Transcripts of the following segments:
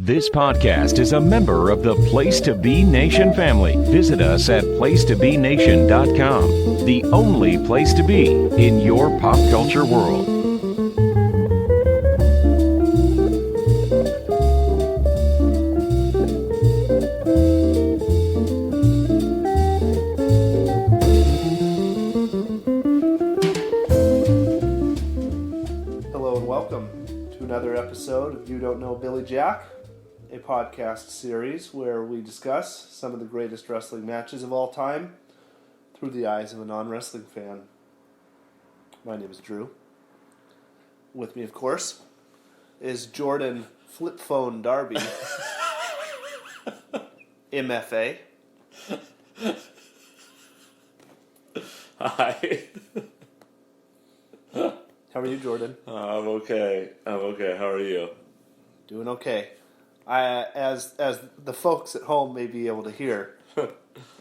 This podcast is a member of the Place to Be Nation family. Visit us at placetobenation.com, the only place to be in your pop culture world. Hello and welcome to another episode of You Don't Know Billy Jack, a podcast series where we discuss some of the greatest wrestling matches of all time through the eyes of a non-wrestling fan. My name is Drew. With me, of course, is Jordan Flip Phone Darby, MFA. Hi. How are you, Jordan? I'm okay. How are you? Doing okay. As the folks at home may be able to hear,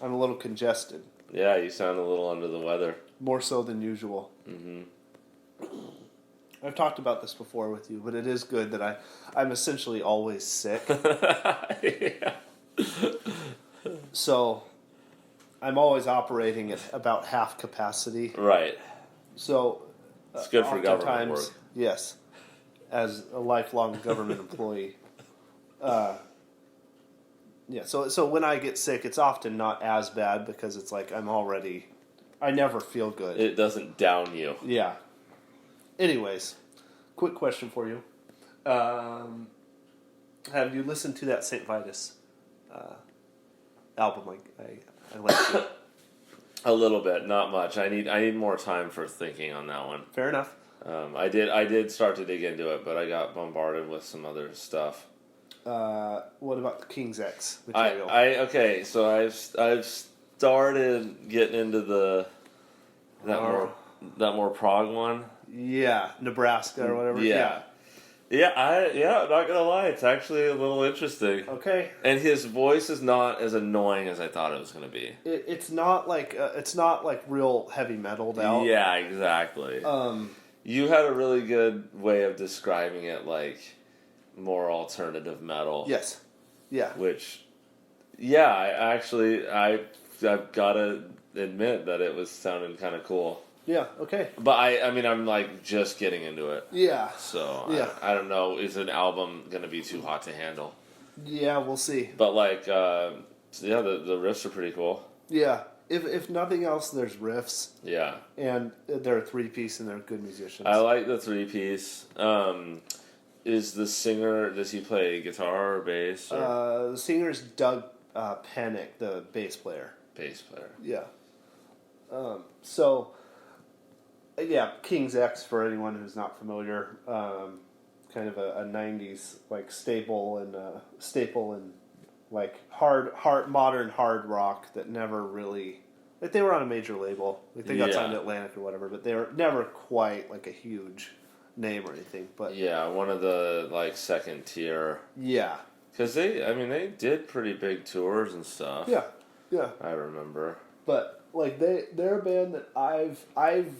I'm a little congested. Yeah, you sound a little under the weather. More so than usual. Mm-hmm. I've talked about this before with you, but it is good that I'm essentially always sick. Yeah. So I'm always operating at about half capacity. Right. So It's good for government work. Yes, as a lifelong government employee. Yeah, so when I get sick, it's often not as bad because it's like I never feel good. It doesn't down you. Yeah. Anyways, quick question for you. Have you listened to that St. Vitus album? I like it. A little bit, not much. I need more time for thinking on that one. Fair enough. I did start to dig into it, but I got bombarded with some other stuff. What about the King's X material? Okay, so I've started getting into that more prog one. Yeah, Nebraska or whatever. Yeah. Not gonna lie, it's actually a little interesting. Okay. And his voice is not as annoying as I thought it was gonna be. It's not like real heavy metal out. Yeah, exactly. You had a really good way of describing it, like more alternative metal. Yes. Yeah. Which, yeah, I've gotta admit that it was sounding kind of cool. Yeah. Okay. But I'm like just getting into it. Yeah. So yeah. I don't know. Is an album gonna be too hot to handle? Yeah, we'll see. But like, the riffs are pretty cool. Yeah. If nothing else, there's riffs. Yeah. And they're a three-piece and they're good musicians. I like the three-piece. Is the singer, does he play guitar or bass? Or? The singer's Doug Panic, the bass player. Bass player. Yeah. King's X, for anyone who's not familiar, kind of a 90s like staple and like modern hard rock that never really, like, they were on a major label, like they got signed to Atlantic or whatever, but they were never quite like a huge name or anything. But yeah, one of the like second tier. Yeah. Because they did pretty big tours and stuff. Yeah. Yeah. I remember. But like they're a band that I've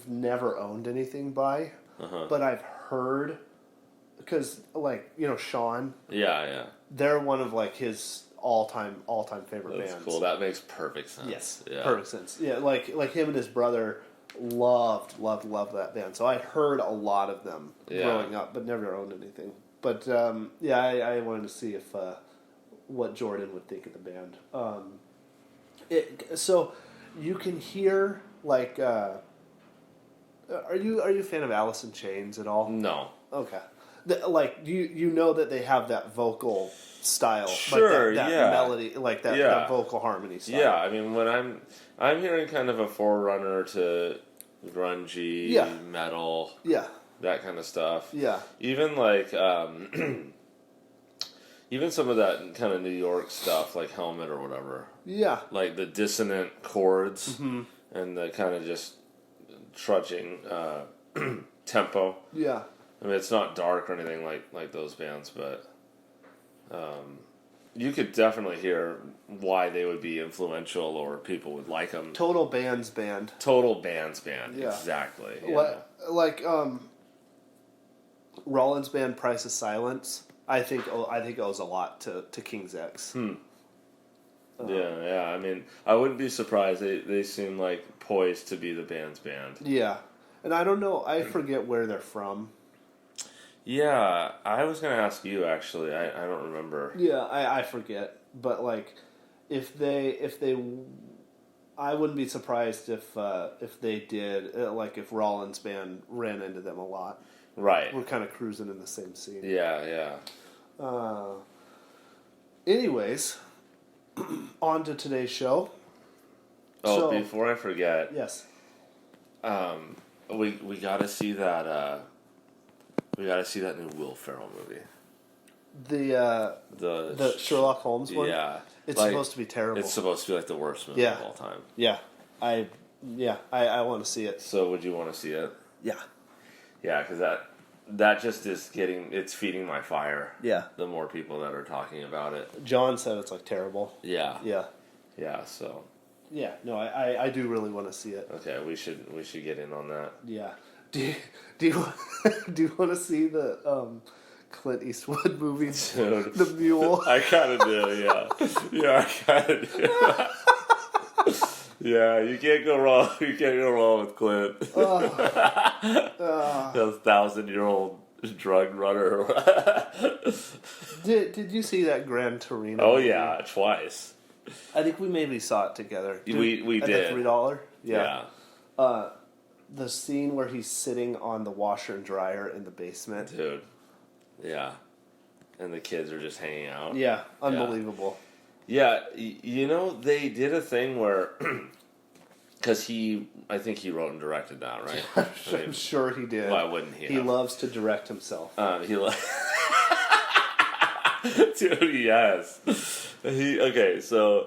never owned anything by, but I've heard, because like, Sean. Yeah. They're one of like his all time favorite That's bands. cool. That makes perfect sense. Yes. Yeah. Perfect sense. Yeah, like him and his brother loved that band. So I heard a lot of them growing up, but never owned anything. But I wanted to see if what Jordan would think of the band. So you can hear like, are you a fan of Alice in Chains at all? No. Okay. You know that they have that vocal style, sure, like that melody, like that vocal harmony style. Yeah, when I'm hearing kind of a forerunner to grungy metal, that kind of stuff. Yeah, even like even some of that kind of New York stuff, like Helmet or whatever. Yeah, like the dissonant chords and the kind of just trudging tempo. Yeah. It's not dark or anything like those bands, but you could definitely hear why they would be influential or people would like them. Total Bands Band. Total Bands Band, yeah. Exactly. Yeah. Like Rollins' band Price of Silence. I think it owes a lot to King's X. Yeah. I mean, I wouldn't be surprised. They seem like poised to be the band's band. Yeah, and I don't know. I forget where they're from. Yeah, I was gonna ask you actually. I don't remember. Yeah, I forget. But like, if they, I wouldn't be surprised if they did. Like if Rollins' band ran into them a lot. Right. We're kind of cruising in the same scene. Yeah. Anyways, on to today's show. Oh, before I forget. Yes. We gotta see that. We gotta see that new Will Ferrell movie. The Sherlock Holmes one. Yeah. It's supposed to be terrible. It's supposed to be like the worst movie of all time. Yeah. I want to see it. So would you want to see it? Yeah. Yeah, because that just is it's feeding my fire. Yeah. The more people that are talking about it. John said it's like terrible. Yeah. Yeah. Yeah. So. Yeah. No, I do really want to see it. Okay, we should get in on that. Yeah. Do you want to see the Clint Eastwood movie, Dude, The Mule? I kind of do. Yeah. I kind of do. Yeah, you can't go wrong. You can't go wrong with Clint. The 1,000-year-old drug runner. Did you see that Gran Torino? Oh movie? yeah, twice. I think we maybe saw it together. We at did. The $3. Yeah. The scene where he's sitting on the washer and dryer in the basement. Dude. Yeah. And the kids are just hanging out. Yeah, unbelievable. Yeah, they did a thing where, because I think he wrote and directed that, right? I'm sure he did. Why wouldn't he? He loves to direct himself. Dude, yes. So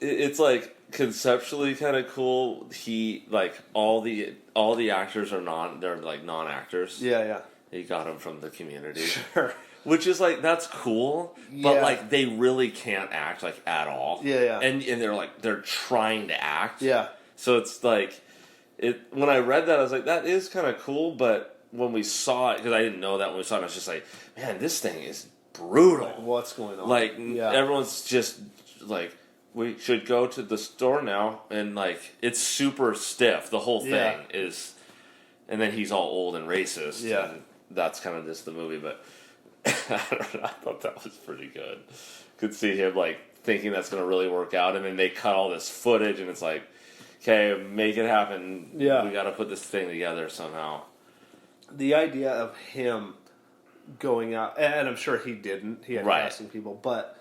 it's like conceptually kind of cool. He like all the actors are non-actors. Yeah. He got them from the Community. Sure. Which is like that's cool, but like they really can't act like at all. Yeah. And they're trying to act. Yeah. So it's like when I read that I was like that is kind of cool, but when we saw it because I didn't know that when we saw it I was just like, man, this thing is brutal. Like, what's going on? Like everyone's just like we should go to the store now and like it's super stiff. The whole thing is, and then he's all old and racist. Yeah. And that's kind of just the movie, but. I don't know, I thought that was pretty good. Could see him like thinking that's going to really work out, and then they cut all this footage, and it's like, okay, make it happen. Yeah, we got to put this thing together somehow. The idea of him going out, and I'm sure he didn't. He had casting people, but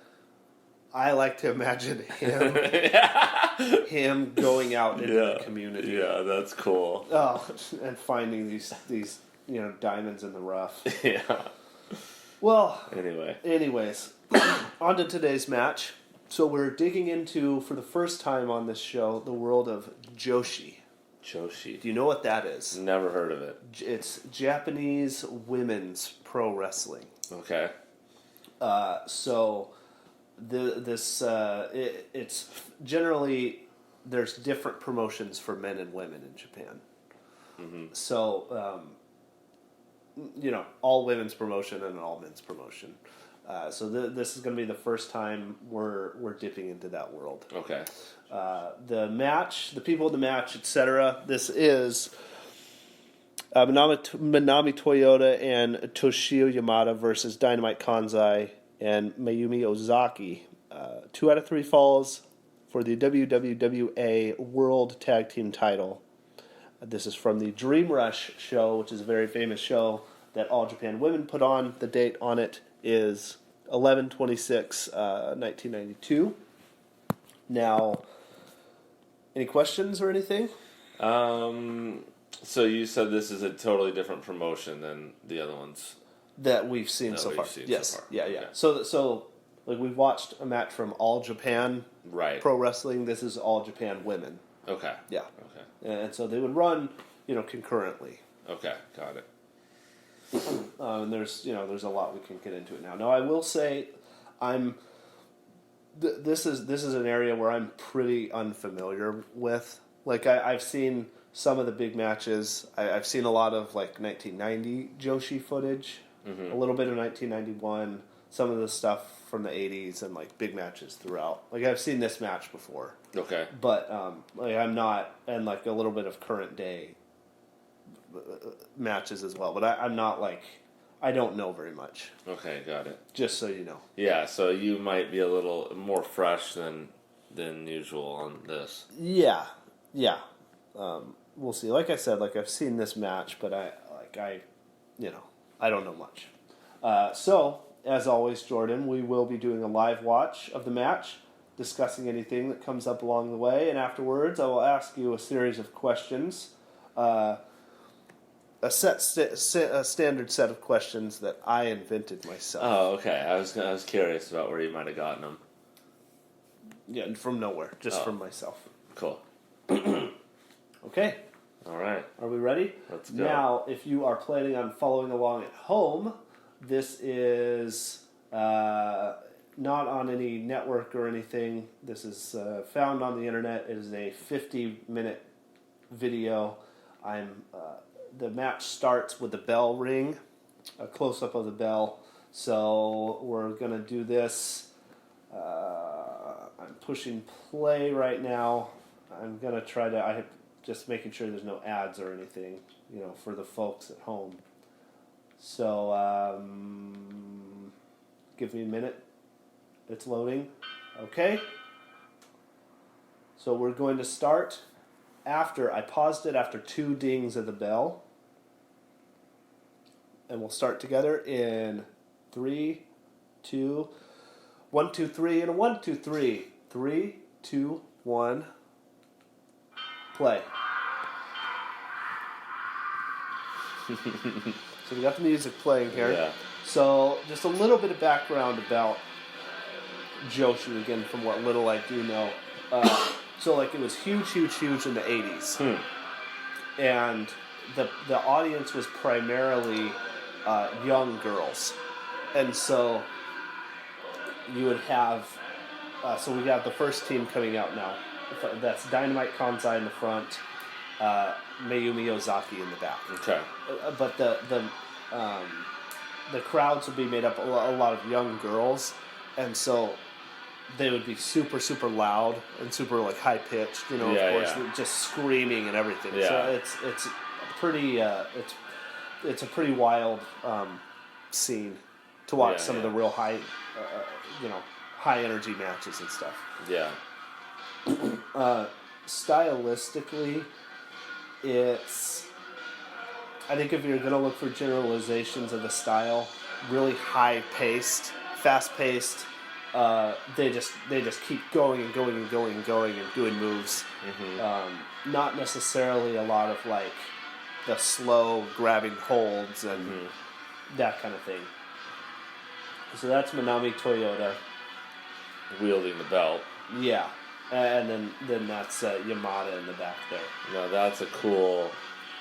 I like to imagine him going out into the community. Yeah, that's cool. Oh, and finding these diamonds in the rough. Yeah. Well, anyways, on to today's match. So we're digging into, for the first time on this show, the world of Joshi. Joshi. Do you know what that is? Never heard of it. It's Japanese women's pro wrestling. Okay. It's generally, there's different promotions for men and women in Japan. Mm-hmm. So, all women's promotion and all men's promotion. So this is going to be the first time we're dipping into that world. Okay. The match, the people in the match, etc. This is Manami Toyota and Toshiyo Yamada versus Dynamite Kansai and Mayumi Ozaki. 2 out of 3 falls for the WWWA World Tag Team title. This is from the Dream Rush show, which is a very famous show that All Japan Women put on. The date on it is 11/26/1992. Now, any questions or anything? So you said this is a totally different promotion than the other ones that we've seen so far. Yes. Yeah. Okay. So like we've watched a match from All Japan Pro Wrestling. This is All Japan Women. Okay. Yeah. Okay. And so they would run, concurrently. Okay, got it. And there's a lot we can get into it now. Now I will say, this is an area where I'm pretty unfamiliar with. Like I've seen some of the big matches. I've seen a lot of like 1990 Joshi footage a little bit of 1991, some of the stuff from the 80s, and like big matches throughout. Like I've seen this match before, Okay. but like I'm not, and like a little bit of current day matches as well. But I'm not like, I don't know very much. Okay, got it. Just so you know. Yeah, so you might be a little more fresh than usual on this. Yeah. We'll see. Like I said, like I've seen this match, but I don't know much. So, as always, Jordan, we will be doing a live watch of the match, discussing anything that comes up along the way, and afterwards I will ask you a series of questions, a standard set of questions that I invented myself. Oh, okay. I was curious about where you might have gotten them. Yeah, from nowhere, just from myself. Cool. Okay. All right. Are we ready? Let's go. Now, if you are planning on following along at home, this is not on any network or anything. This is found on the internet. It is a 50-minute video. The match starts with the bell ring, a close-up of the bell. So we're going to do this. I'm pushing play right now. I'm going to try to... just making sure there's no ads or anything, for the folks at home. So, give me a minute. It's loading. Okay. So we're going to start I paused it after 2 dings of the bell. And we'll start together in 3, 2, 1, 2, 3, and a 1, 2, 3. 3, 2, 1. Play. So we got the music playing here. Yeah. So just a little bit of background about Joshi, again, from what little I do know. So like it was huge in the 80s. And the audience was primarily young girls. And so you would have, so we got the first team coming out now. That's Dynamite, Kansai in the front, Mayumi, Ozaki in the back. Okay. But the crowds would be made up a lot of young girls, and so they would be super loud and super like high pitched. Of course, just screaming and everything. Yeah. So it's pretty it's a pretty wild scene to watch some of the real high high energy matches and stuff. Yeah. Stylistically, I think if you're going to look for generalizations of the style, really high-paced, fast-paced, they just keep going and doing moves. Not necessarily a lot of like the slow grabbing holds and that kind of thing. So that's Manami Toyota wielding the belt. Yeah. And then that's Yamada in the back there. No, that's a cool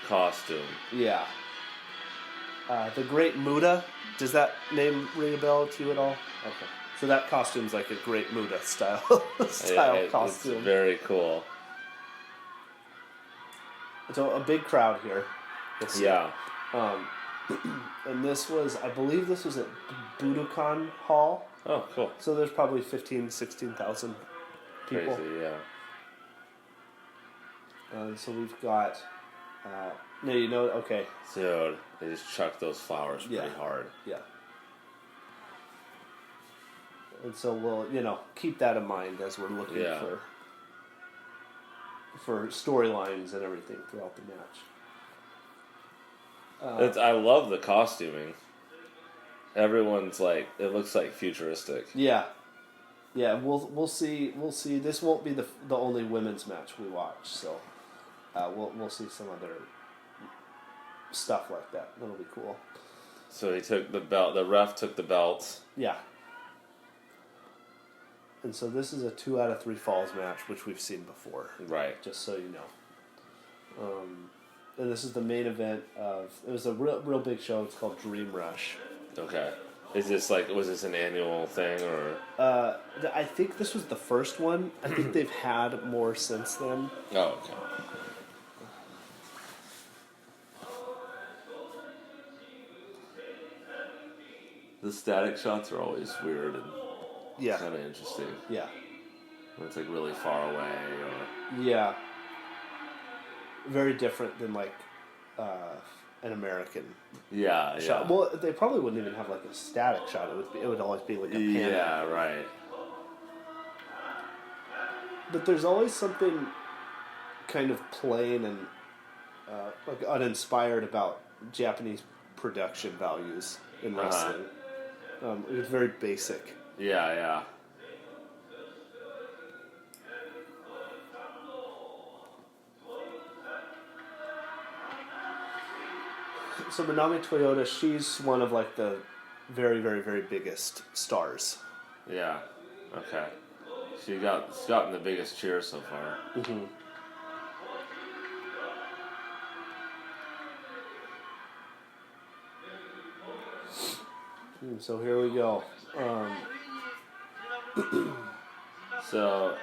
costume. Yeah. The Great Muda, does that name ring a bell to you at all? Okay. So that costume's like a Great Muda style costume. It's very cool. So a big crowd here. Yeah. And I believe this was at Budokan Hall. Oh, cool. So there's probably 16,000 people. Crazy, yeah. So we've got... okay. Dude, they just chuck those flowers pretty hard. Yeah. And so we'll, keep that in mind as we're looking for storylines and everything throughout the match. I love the costuming. Everyone's like, it looks like futuristic. Yeah. Yeah, we'll see. This won't be the only women's match we watch, so we'll see some other stuff like that. That'll be cool. So he took the belt. The ref took the belts. Yeah. And so this is a 2 out of 3 falls match, which we've seen before. Right. Just so you know. And this is the main event of... It was a real big show. It's called Dream Rush. Okay. Was this an annual thing, or...? I think this was the first one. I think they've had more since then. Oh, okay. The static shots are always weird and Yeah. kind of interesting. Yeah. When it's like really far away or... Yeah. Very different than like an American shot. Well, they probably wouldn't even have like a static shot. It would always be like a pan. Yeah, right. But there's always something kind of plain and like uninspired about Japanese production values in wrestling. It was very basic. Yeah. So Manami Toyota, she's one of like the very, very, very biggest stars. Yeah. Okay. She's gotten the biggest cheer so far. Mm-hmm. So here we go. So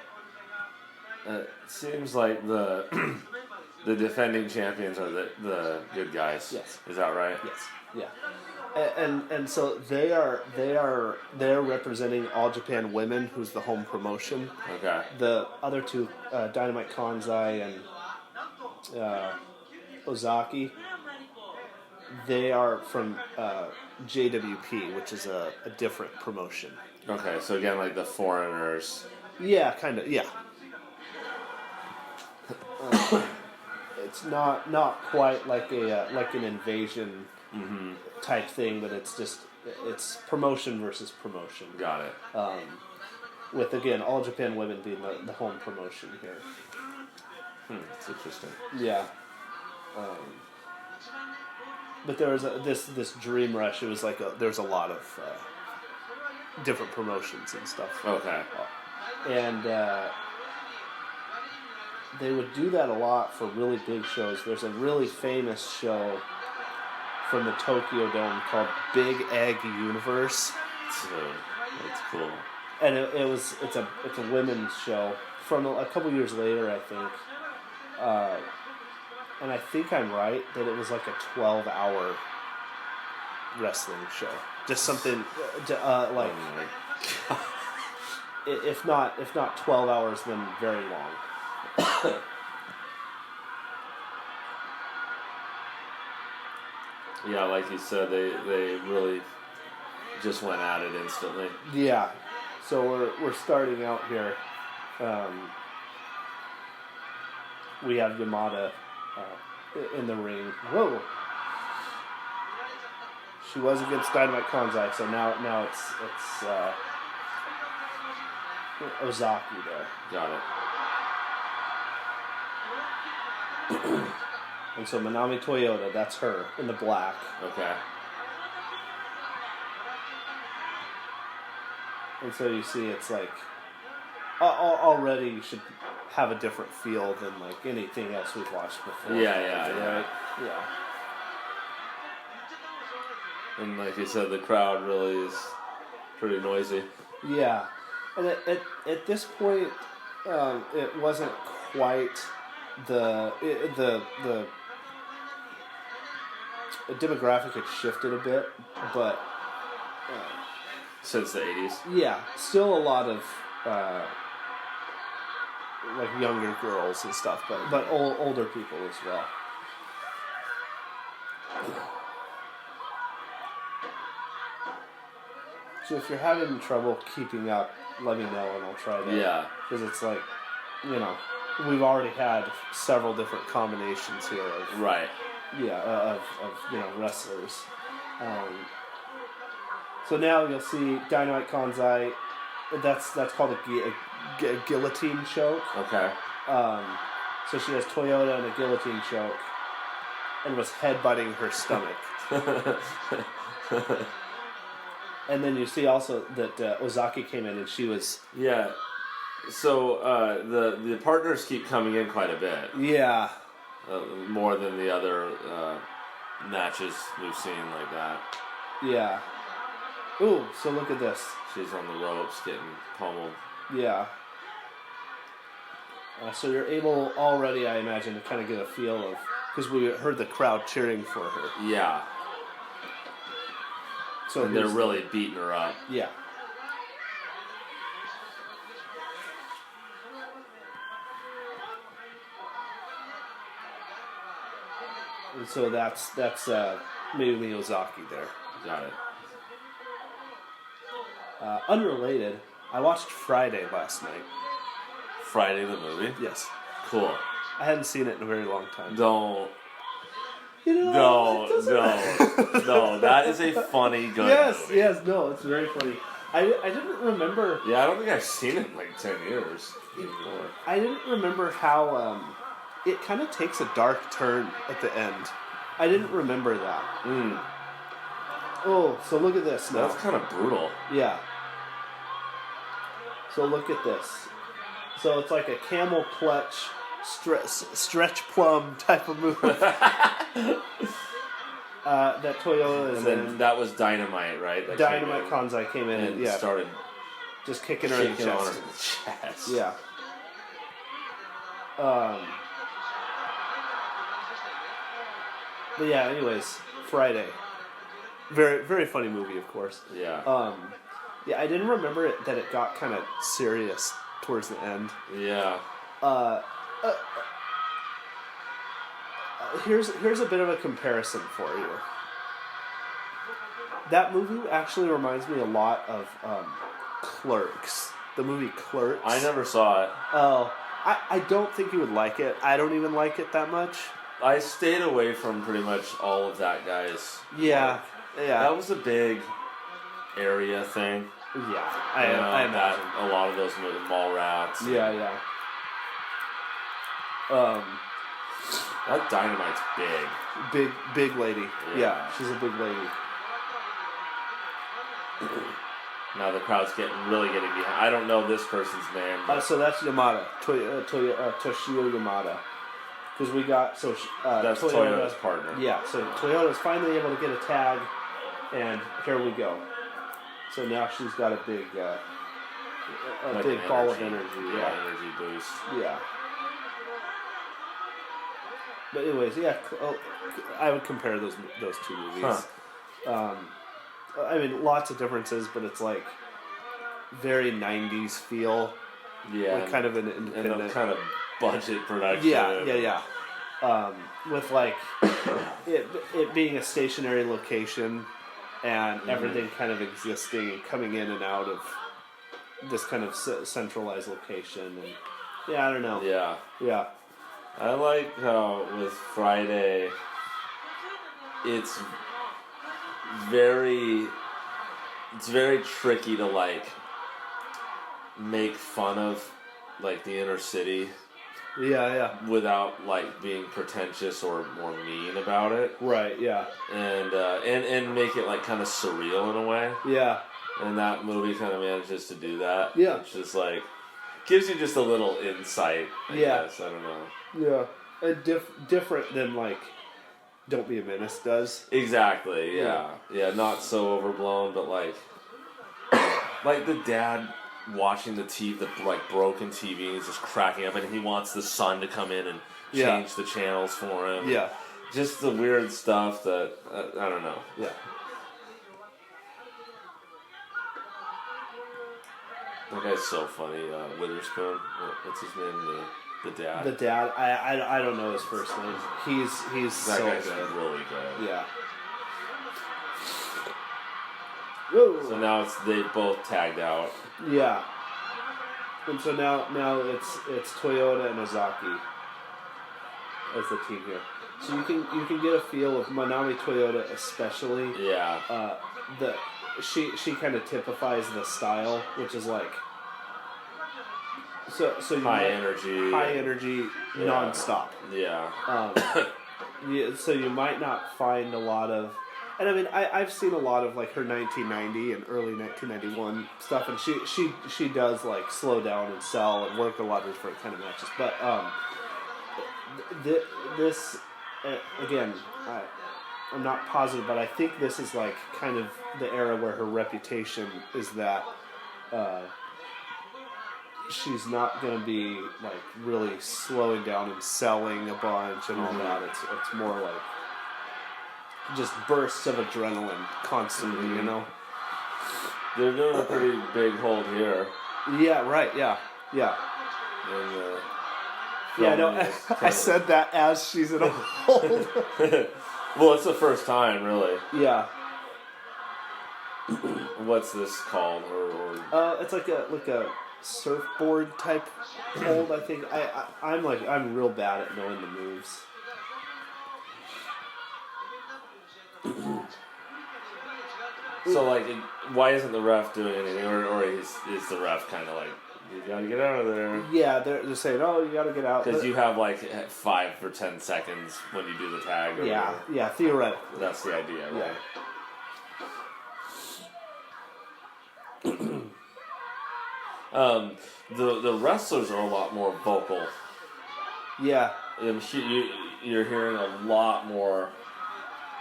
it seems like the the defending champions are the good guys. Yes. Is that right? Yes. Yeah. And so they're representing All Japan Women, who's the home promotion. Okay. The other two, Dynamite Kansai and Ozaki, they are from JWP, which is a different promotion. Okay, so again, like the foreigners. Yeah, kind of. Yeah. It's not quite like an invasion type thing, but it's promotion versus promotion. Got it. With again, All Japan Women being the home promotion here. It's interesting. Yeah. But there was this Dream Rush. It was like there's a lot of different promotions and stuff. Okay. And they would do that a lot for really big shows. There's a really famous show from the Tokyo Dome called Big Egg Universe. That's cool. And it's a women's show from a couple years later, I think. And I think I'm right that it was like a 12-hour wrestling show. Just something like, if not 12 hours, then very long. Yeah, like you said, they really just went at it instantly. Yeah. So we're starting out here. We have Yamada in the ring. Whoa. She was against Dynamite Kansai, so now it's Ozaki there. Got it. And so Manami Toyota, that's her in the black. Okay. And so you see it's like already you should have a different feel than like anything else we've watched before. Yeah. Right? Yeah. And like you said, the crowd really is pretty noisy. Yeah. And at this point, it wasn't quite the demographic had shifted a bit, but Since the 80s. yeah, still a lot of like younger girls and stuff, but older people as well. So if you're having trouble keeping up, let me know and I'll try to. Yeah. Because it's like, we've already had several different combinations here of Right. of wrestlers. So now you'll see Dynamite Kansai. That's called a guillotine choke. Okay. So she has Toyota and a guillotine choke, and was headbutting her stomach. And then you see also that Ozaki came in and she was Yeah. So the partners keep coming in quite a bit. yeah. More than the other matches we've seen like that. Yeah. Ooh, so look at this. She's on the ropes getting pummeled. Yeah. So you're able already, I imagine, to kind of get a feel of, because we heard the crowd cheering for her. Yeah. So and they're really beating her up. Yeah. And so that's Mayumi Ozaki there. Got it. Unrelated, I watched Friday last night. Friday the movie? Yes. Cool. I hadn't seen it in a very long time. Don't. You know, No. That is a funny, good movie. Yes, no, it's very funny. I didn't remember. Yeah, I don't think I've seen it in like 10 years. Anymore. I didn't remember how it kind of takes a dark turn at the end. I didn't remember that. Oh, so look at this now. That's kind of brutal. Yeah. So look at this. So it's like a camel clutch, stretch plum type of move. That Toyota and then that was Dynamite, right? That Dynamite Kansai came in and started just kicking her in the chest. Yeah. But yeah, anyways, Friday. Very, very funny movie, of course. Yeah. Yeah, I didn't remember that it got kind of serious towards the end. Yeah. Here's a bit of a comparison for you. That movie actually reminds me a lot of Clerks. The movie Clerks. I never saw it. Oh, I don't think you would like it. I don't even like it that much. I stayed away from pretty much all of that guy's Yeah. work. That was a big area thing. Yeah, I imagine. A lot of those mall rats. Yeah. That Dynamite's big. Big lady. Yeah, she's a big lady. Now the crowd's really getting behind. I don't know this person's name. So that's Yamada, Toshiyo Yamada. Because we got that's Toyota's partner. Yeah, so Toyota's finally able to get a tag, and here we go. So now she's got a big ball of energy. Yeah, energy boost. Yeah. But anyways, yeah, I would compare those two movies. Huh. I mean, lots of differences, but it's like very 90s feel. Yeah. Like kind of an independent. And a kind of budget production. Yeah. With like it being a stationary location and everything kind of existing and coming in and out of this kind of centralized location. And yeah, I don't know. Yeah. I like how with Friday, it's very tricky to like make fun of like the inner city. Yeah. Without like being pretentious or more mean about it. Right. Yeah. And make it like kind of surreal in a way. Yeah. And that movie kind of manages to do that. Yeah. It's just like gives you just a little insight. I guess. I don't know. Yeah. And different than like Don't Be a Menace does. Exactly. Yeah. Not so overblown, but like the dad watching the like broken TV, and he's just cracking up, and he wants the son to come in and change the channels for him. Yeah. Just the weird stuff that I don't know. Yeah. That guy's so funny. Witherspoon. What's his name? The dad. The dad. I don't know his first name. He's that so guy's good. really good. Yeah. Whoa. So now they both tagged out. Yeah. And so now it's Toyota and Ozaki as the team here. So you can get a feel of Manami Toyota especially. Yeah. She kind of typifies the style, which is like so you high energy, nonstop. Yeah. So you might not find a lot of. And I mean, I've seen a lot of like her 1990 and early 1991 stuff, and she does like slow down and sell and work a lot of different kind of matches. But this again, I'm not positive, but I think this is like kind of the era where her reputation is that she's not going to be like really slowing down and selling a bunch and all that. It's more like just bursts of adrenaline constantly, you know? They're doing a pretty big hold here. Yeah, right, yeah. And, Yeah, no, I said that as she's in a hold. well, it's the first time, really. Yeah. What's this called? It's like a surfboard type hold, I think. I'm real bad at knowing the moves. So, like, why isn't the ref doing anything? Or is the ref kind of like, you gotta get out of there? Yeah, they're saying, oh, you gotta get out. Because you have, like, 5 or 10 seconds when you do the tag. Or yeah, theoretically. That's the idea, right? Yeah. The wrestlers are a lot more vocal. Yeah. You're hearing a lot more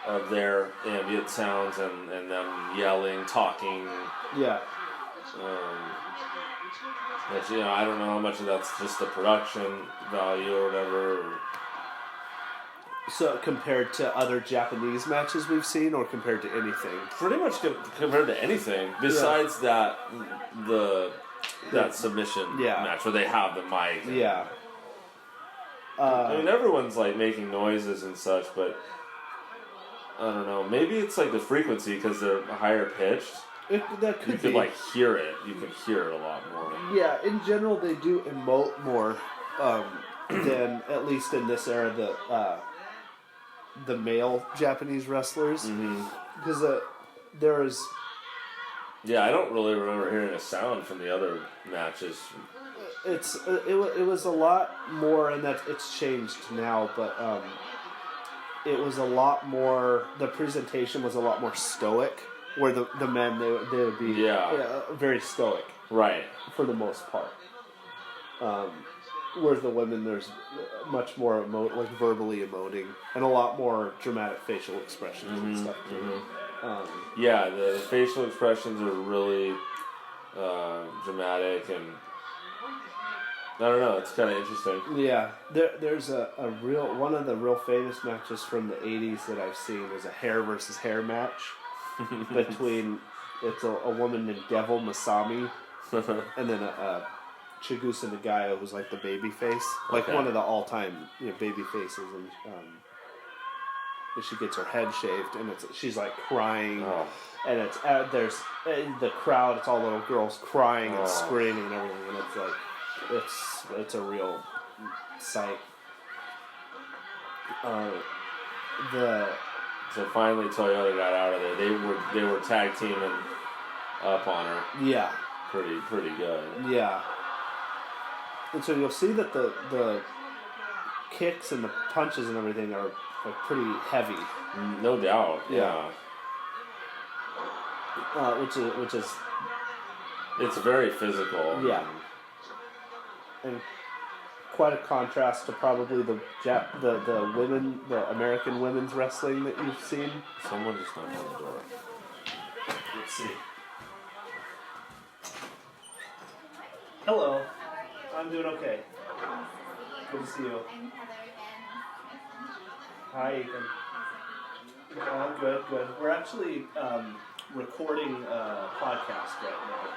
of their ambient sounds and them yelling, talking. Yeah. But, I don't know how much of that's just the production value or whatever. So compared to other Japanese matches we've seen, or compared to anything? Pretty much compared to anything besides that submission match where they have the mic. Yeah. I mean, everyone's like making noises and such, but I don't know. Maybe it's like the frequency because they're higher pitched. That could you be. could like hear it. You can hear it a lot more. Yeah, in general, they do emote more than, at least in this era, the male Japanese wrestlers. Because there is. Yeah, I don't really remember hearing a sound from the other matches. It was a lot more, and that it's changed now, but it was a lot more. The presentation was a lot more stoic, where the men they would be very stoic, right, for the most part. Whereas the women, there's much more like verbally emoting, and a lot more dramatic facial expressions and stuff too. Yeah, the facial expressions are really dramatic, and I don't know, it's kind of interesting. Yeah, there's a real one of the real famous matches from the 80s that I've seen is a hair versus hair match between it's a woman named Devil Masami and then a Chigusa Nagaya, who's like the baby face, like one of the all-time baby faces, and she gets her head shaved, and she's like crying, and it's there's the crowd, it's all little girls crying and screaming and everything, and it's like it's a real sight. So finally Toyota got out of there. They were tag teaming up on her. Yeah. Pretty good. Yeah. And so you'll see that the kicks and the punches and everything are pretty heavy. No doubt. Yeah. Which is it's very physical. Yeah. And quite a contrast to probably the women, the American women's wrestling that you've seen. Someone just knocked on the door. Let's see. Hello. I'm doing okay. Good to see you. Hi, Ethan. Oh, good. We're actually recording a podcast right now,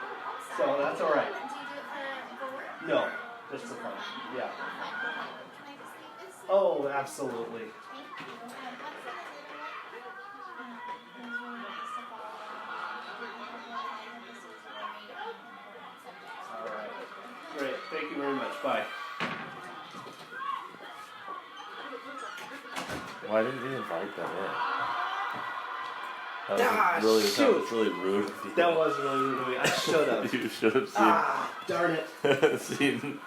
so that's all right. No, just for fun. Yeah. Oh, absolutely. All right. Great. Thank you very much. Bye. Why didn't you invite them in? That was really rude of you. That was really rude of me. I should have. You should have seen. Darn it. Seen.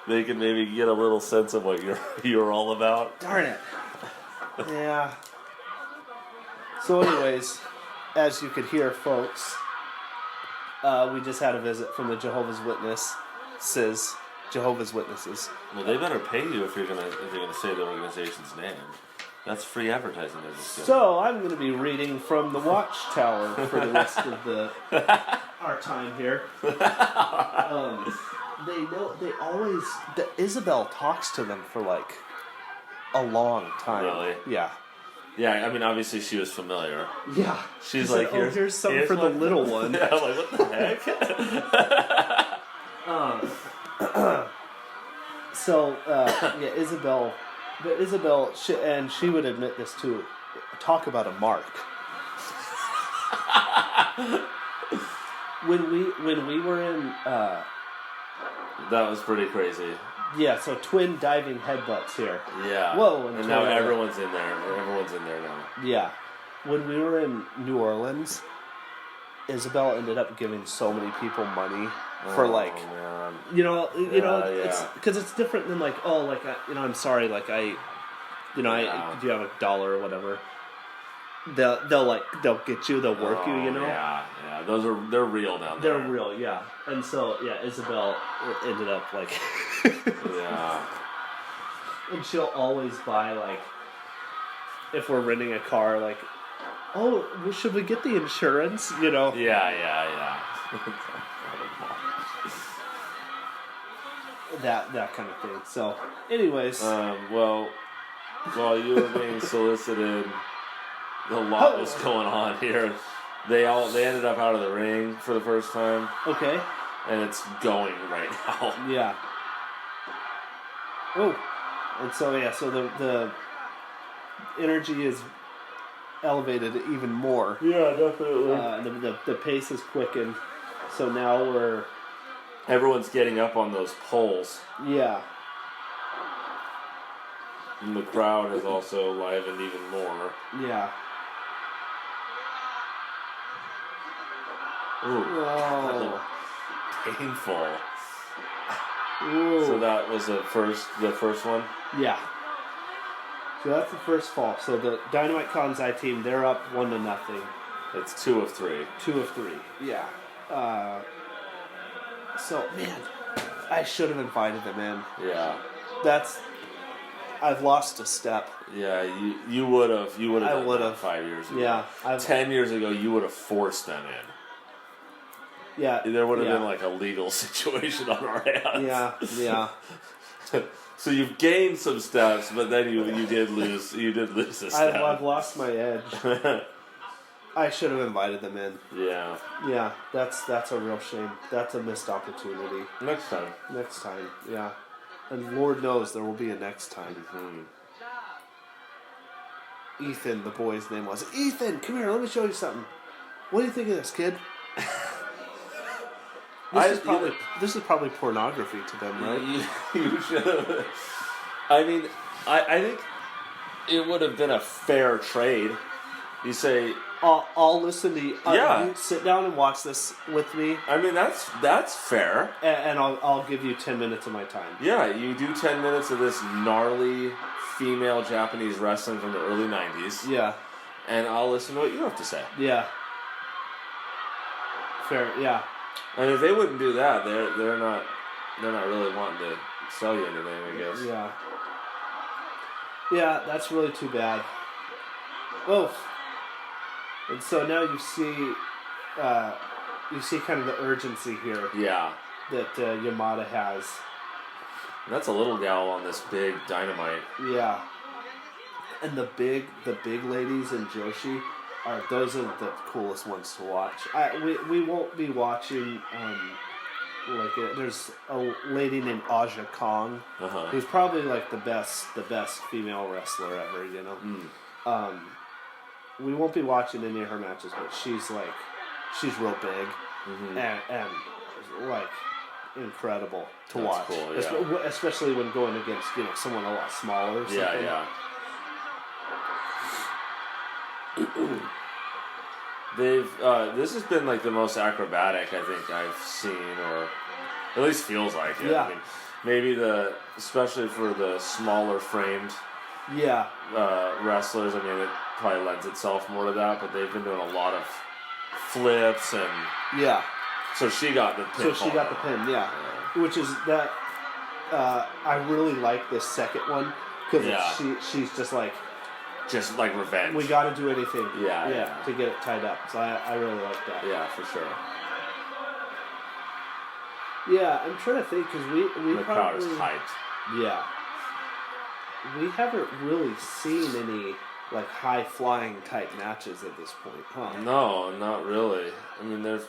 They could maybe get a little sense of what you're all about. Darn it. Yeah. So anyways, as you could hear, folks, we just had a visit from the Jehovah's Witnesses. Well, they better pay you if you're gonna say the organization's name. That's free advertising. So I'm going to be reading from the Watchtower for the rest of our time here. Isabel talks to them for like a long time. Really? Yeah. Yeah, I mean, obviously she was familiar. Yeah. She's She like, said, here's something for the little one. Yeah, I'm like, what the heck? So, Isabel, and she would admit this too. Talk about a mark. when we were in, That was pretty crazy. yeah. So twin diving headbutts here. Yeah. Whoa, and now everyone's in there. Everyone's in there now. Yeah, when we were in New Orleans, Isabel ended up giving so many people money for man. It's because it's different than like, oh, like I'm sorry, like do you have $1 or whatever? They'll get you, they'll work you, you know. Yeah. They're real down there. They're real, yeah. And so Isabel ended up like, yeah. and she'll always buy like, if we're renting a car, like, oh, well, should we get the insurance? You know. Yeah. that kind of thing. So, anyways, well, while you were being solicited, a lot was going on here. They ended up out of the ring for the first time. Okay. And it's going right now. Yeah. Oh, and so so the energy is elevated even more. Yeah, definitely. The pace is quickened. So now everyone's getting up on those poles. Yeah. And the crowd is also livened even more. Yeah. Ooh. Whoa. Painful. Ooh. So that was the first one? Yeah. So that's the first fall. So the Dynamite Kansai team, they're up 1-0. It's 2 of 3. 2 of 3. Yeah. So man, I should have invited them in. Yeah. I've lost a step. Yeah, you would have. I would have 5 years ago. Yeah. 10 years ago, you would have forced them in. Yeah. There would have been like a legal situation on our hands. Yeah. So you've gained some steps, but then you did lose. You did lose a step. I've lost my edge. I should have invited them in. Yeah. Yeah, that's a real shame. That's a missed opportunity. Next time. Yeah. And Lord knows there will be a next time. Mm-hmm. Ethan, the boy's name was. Ethan, come here, let me show you something. What do you think of this, kid? This is probably pornography to them, right? You should have. I mean, I think it would have been a fair trade. You say, I'll listen to you. You sit down and watch this with me. I mean, that's fair. And I'll give you 10 minutes of my time. Yeah, you do 10 minutes of this gnarly female Japanese wrestling from the early 90s. Yeah. And I'll listen to what you have to say. Yeah. Fair, yeah. And if they wouldn't do that, they're not really wanting to sell you anything, I guess. Yeah. Yeah, that's really too bad. Oh. And so now you see kind of the urgency here. Yeah. That Yamada has. And that's a little gal on this big Dynamite. Yeah. And the big ladies in Joshi those are the coolest ones to watch. We won't be watching there's a lady named Aja Kong, who's probably like the best female wrestler ever, you know. We won't be watching any of her matches, but she's real big and like incredible to watch. Cool, yeah. Especially when going against someone a lot smaller. Or something. Yeah. This has been like the most acrobatic I think I've seen, or at least feels like it. Yeah. I mean, maybe especially for the smaller framed wrestlers, I mean, it probably lends itself more to that, but they've been doing a lot of flips and so she got the pin. Yeah. Which is that I really like this second one because she's just like revenge. We got to do anything to get it tied up. So I really like that. Yeah, for sure. Yeah, I'm trying to think because we the crowd is hyped. Yeah. We haven't really seen any like high flying type matches at this point, huh? No, not really. I mean, there's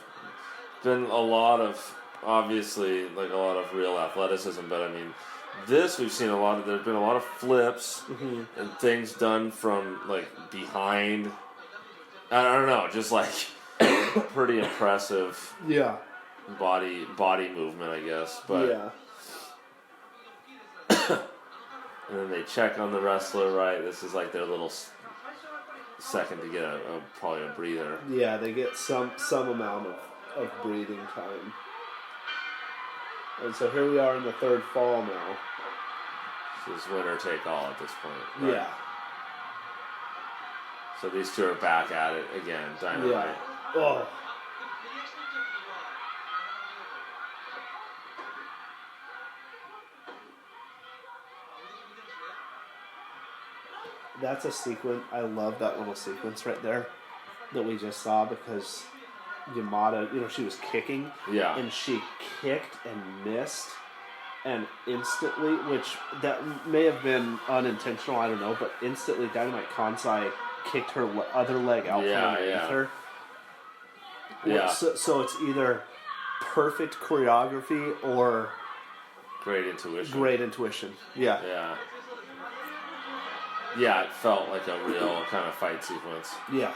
been a lot of, obviously, like a lot of real athleticism, but I mean, this we've seen a lot of, there's been a lot of flips and things done from like behind. I don't know, just like pretty impressive Yeah. body movement, I guess. But Yeah. and then they check on the wrestler, right? This is like their little second to get probably a breather. Yeah, they get some amount of breathing time. And so here we are in the third fall now. So it's winner take all at this point. Right? Yeah. So these two are back at it again. Dynamite. Yeah. Oh. That's a sequence. I love that little sequence right there that we just saw because Yamada, she was kicking. Yeah. And she kicked and missed. And instantly, which that may have been unintentional, I don't know, but instantly Dynamite Kansai kicked her other leg out from underneath her. Yeah. So it's either perfect choreography or great intuition. Yeah. Yeah. Yeah, it felt like a real kind of fight sequence. Yeah.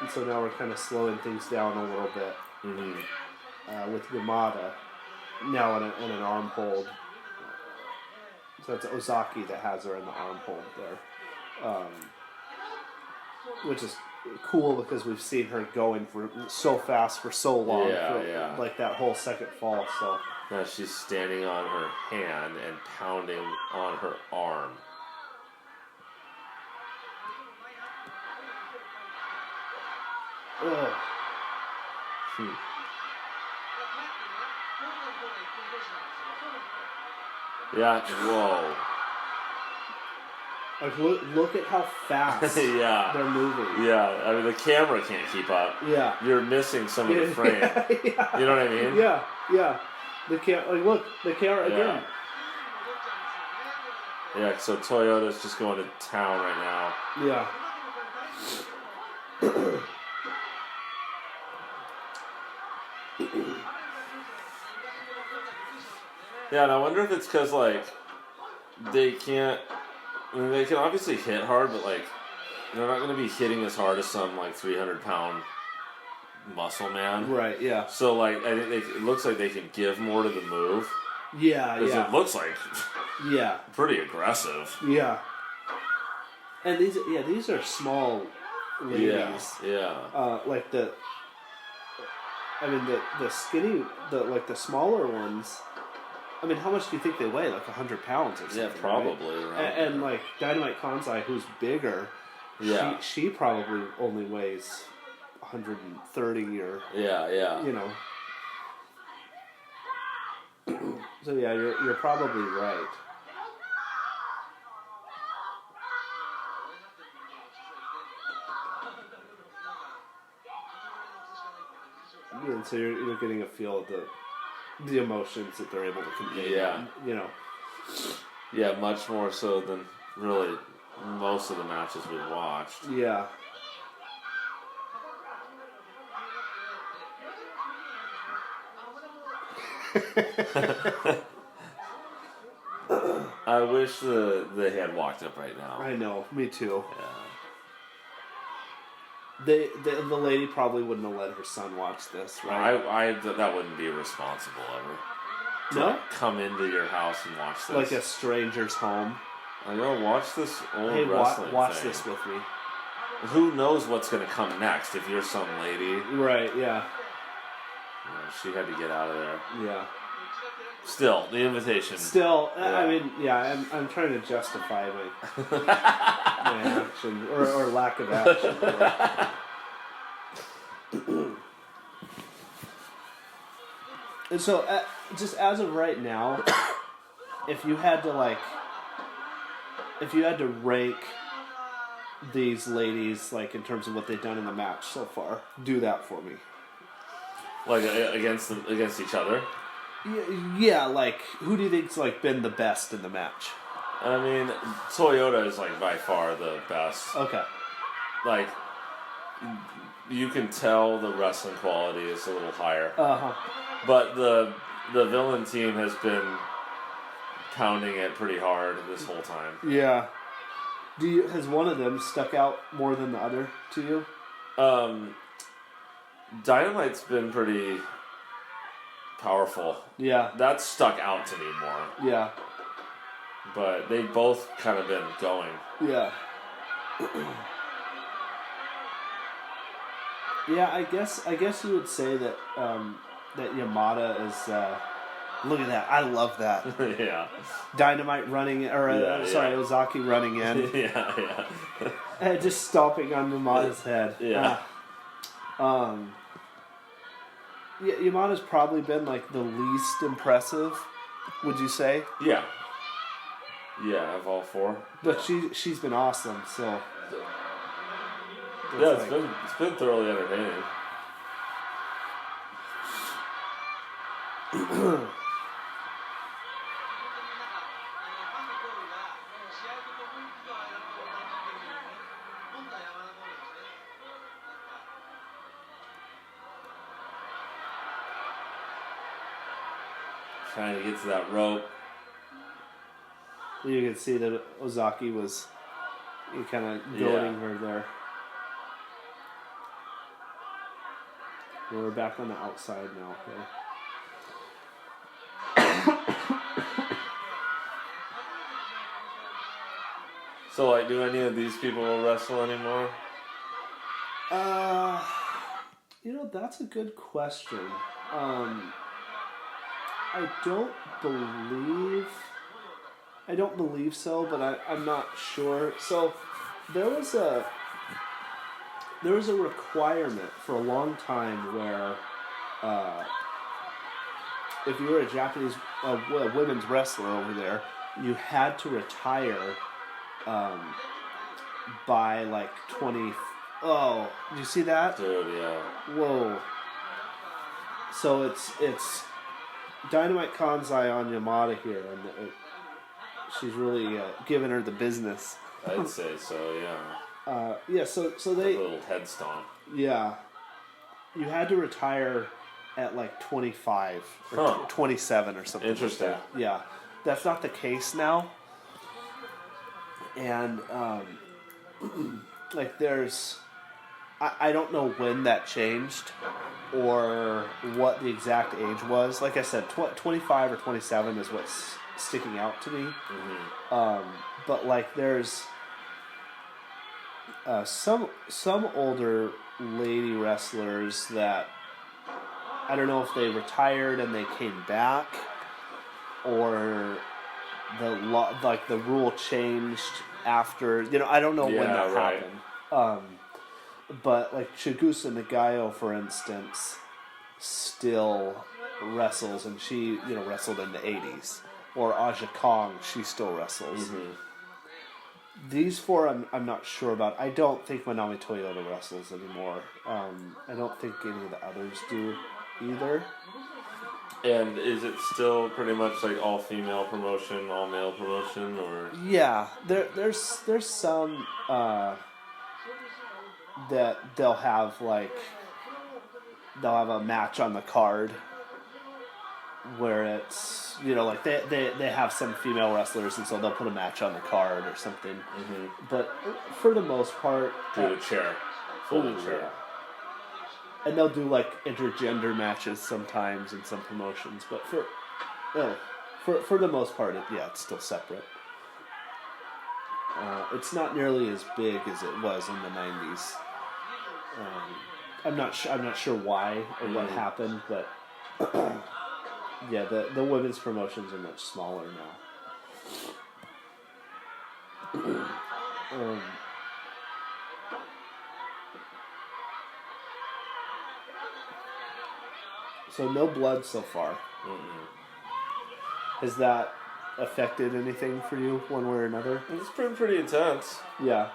And so now we're kind of slowing things down a little bit. With Yamada now in an arm hold. So it's Ozaki that has her in the arm hold there. Which is cool because we've seen her going for so fast for so long. Yeah. Like that whole second fall. So now she's standing on her hand and pounding on her arm. ugh. Yeah, whoa. Like look at how fast Yeah. they're moving. Yeah, I mean, the camera can't keep up. Yeah. You're missing some of the frame. Yeah. You know what I mean? Yeah. Look, the camera again. Yeah, so Toyota's just going to town right now. Yeah. Yeah, and I wonder if it's because, like, they can't... I mean, they can obviously hit hard, but, like, they're not going to be hitting as hard as some, like, 300-pound muscle man. Right, yeah. So, like, I think it looks like they can give more to the move. Yeah. It looks like pretty aggressive. Yeah. And these are small ladies. Yeah. Like the skinny, the smaller ones. I mean, how much do you think they weigh? Like 100 pounds or something? Yeah, probably. Right? And like Dynamite Kansai, who's bigger, she probably only weighs 130 or yeah. So yeah, you're probably right. And so you're getting a feel of the emotions that they're able to convey. Yeah. Yeah, much more so than really most of the matches we've watched. Yeah. I wish they had walked up right now. I know, me too. Yeah. The lady probably wouldn't have let her son watch this, right? That wouldn't be responsible ever. No? Like, come into your house and watch this. Like a stranger's home. I know, watch this old Hey, wrestling watch thing. this with me. Who knows what's going to come next if you're some lady. Right, yeah. She had to get out of there. Yeah. Still, the invitation. Still, Yeah. I mean, yeah, I'm trying to justify my action or lack of action. And so, just as of right now, if you had to rank these ladies, like in terms of what they've done in the match so far, do that for me. Like against each other. Yeah, like who do you think's like been the best in the match? I mean, Toyota is like by far the best. Okay. Like, you can tell the wrestling quality is a little higher. But the villain team has been pounding it pretty hard this whole time. Yeah. Has one of them stuck out more than the other to you? Dynamite's been pretty powerful. Yeah. That's stuck out to me more. Yeah. But they've both kind of been going. Yeah. Yeah, I guess you would say that that Yamada is. Look at that! I love that. Yeah. Dynamite running, Ozaki running in. Yeah. And just stomping on Yamada's head. Yeah. Yamada's probably been like the least impressive. Would you say? Yeah. Yeah, of all four. But she's been awesome. So. Yeah, it's been thoroughly entertaining. Trying to get to that rope. You can see that Ozaki was kind of goading her there. We're back on the outside now. Okay. So, like, do any of these people wrestle anymore? That's a good question. I don't believe so, but I'm not sure. So there was a requirement for a long time where if you were a Japanese women's wrestler over there, you had to retire by like 20. Oh, did you see that? Dude, yeah. Whoa. So it's Dynamite Kansai on Yamada here, and she's really giving her the business. I'd say so, yeah. So they a little head stomp. Yeah, you had to retire at like 25 or 27 or something. Interesting. Like that. Yeah, that's not the case now. And like there's, I don't know when that changed or what the exact age was. Like I said, 25 or 27 is what's sticking out to me. Mm-hmm. But like there's some older lady wrestlers that I don't know if they retired and they came back or the rule changed after. I don't know when that happened. But like Chigusa Nagayo, for instance, still wrestles, and she wrestled in the 80s. Or Aja Kong, she still wrestles. Mm-hmm. These four, I'm not sure about. I don't think Manami Toyota wrestles anymore. I don't think any of the others do either. And is it still pretty much like all female promotion, all male promotion, or? Yeah, there's some that they'll have a match on the card where it's like they have some female wrestlers, and so they'll put a match on the card or something. Mm-hmm. But for the most part, do a chair, folded chair. Yeah. And they'll do like intergender matches sometimes in some promotions, but for the most part, it's still separate. It's not nearly as big as it was in the 90s. I'm not sure why or what happened, but yeah, the women's promotions are much smaller now. So no blood so far. Mm-mm. Has that affected anything for you, one way or another? It's been pretty intense. Yeah.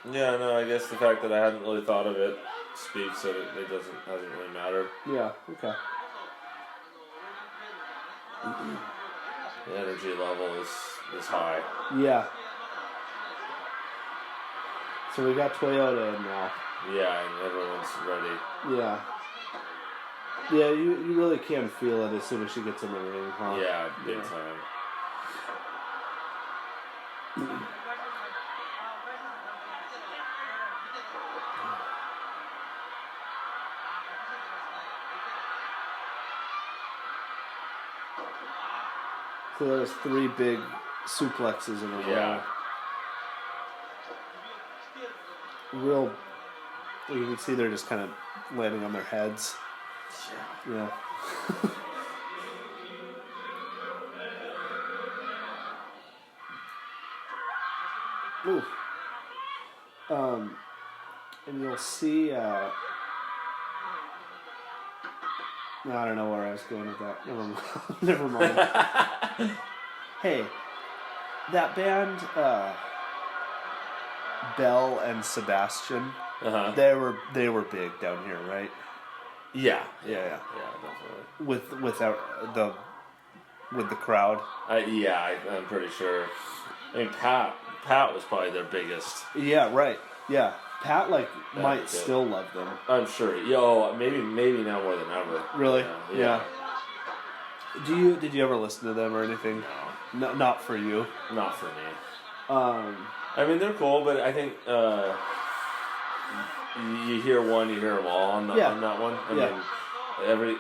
Yeah, no, I guess the fact that I hadn't really thought of it speaks that it hasn't really mattered. Yeah, okay. The energy level is high. Yeah. So we got Toyota in now. Yeah, and everyone's ready. Yeah. Yeah, you really can feel it as soon as she gets in the ring, huh? Yeah, big time. So there's 3 big suplexes in a row. Yeah. Real, you can see they're just kind of landing on their heads. Yeah. Ooh. And you'll see, I don't know where I was going with that. Never mind. Hey, that band, Belle and Sebastian, they were big down here, right? Yeah, Yeah, definitely. with the crowd. I'm pretty sure. I mean, Pat was probably their biggest. Yeah, right. Yeah, Pat might good. still love them. I'm sure. Yo, maybe now more than ever. Really? Yeah. Did you ever listen to them or anything? No. Not for you. Not for me. Um, I mean, they're cool, but I think you hear one, you hear them all on that one. I mean,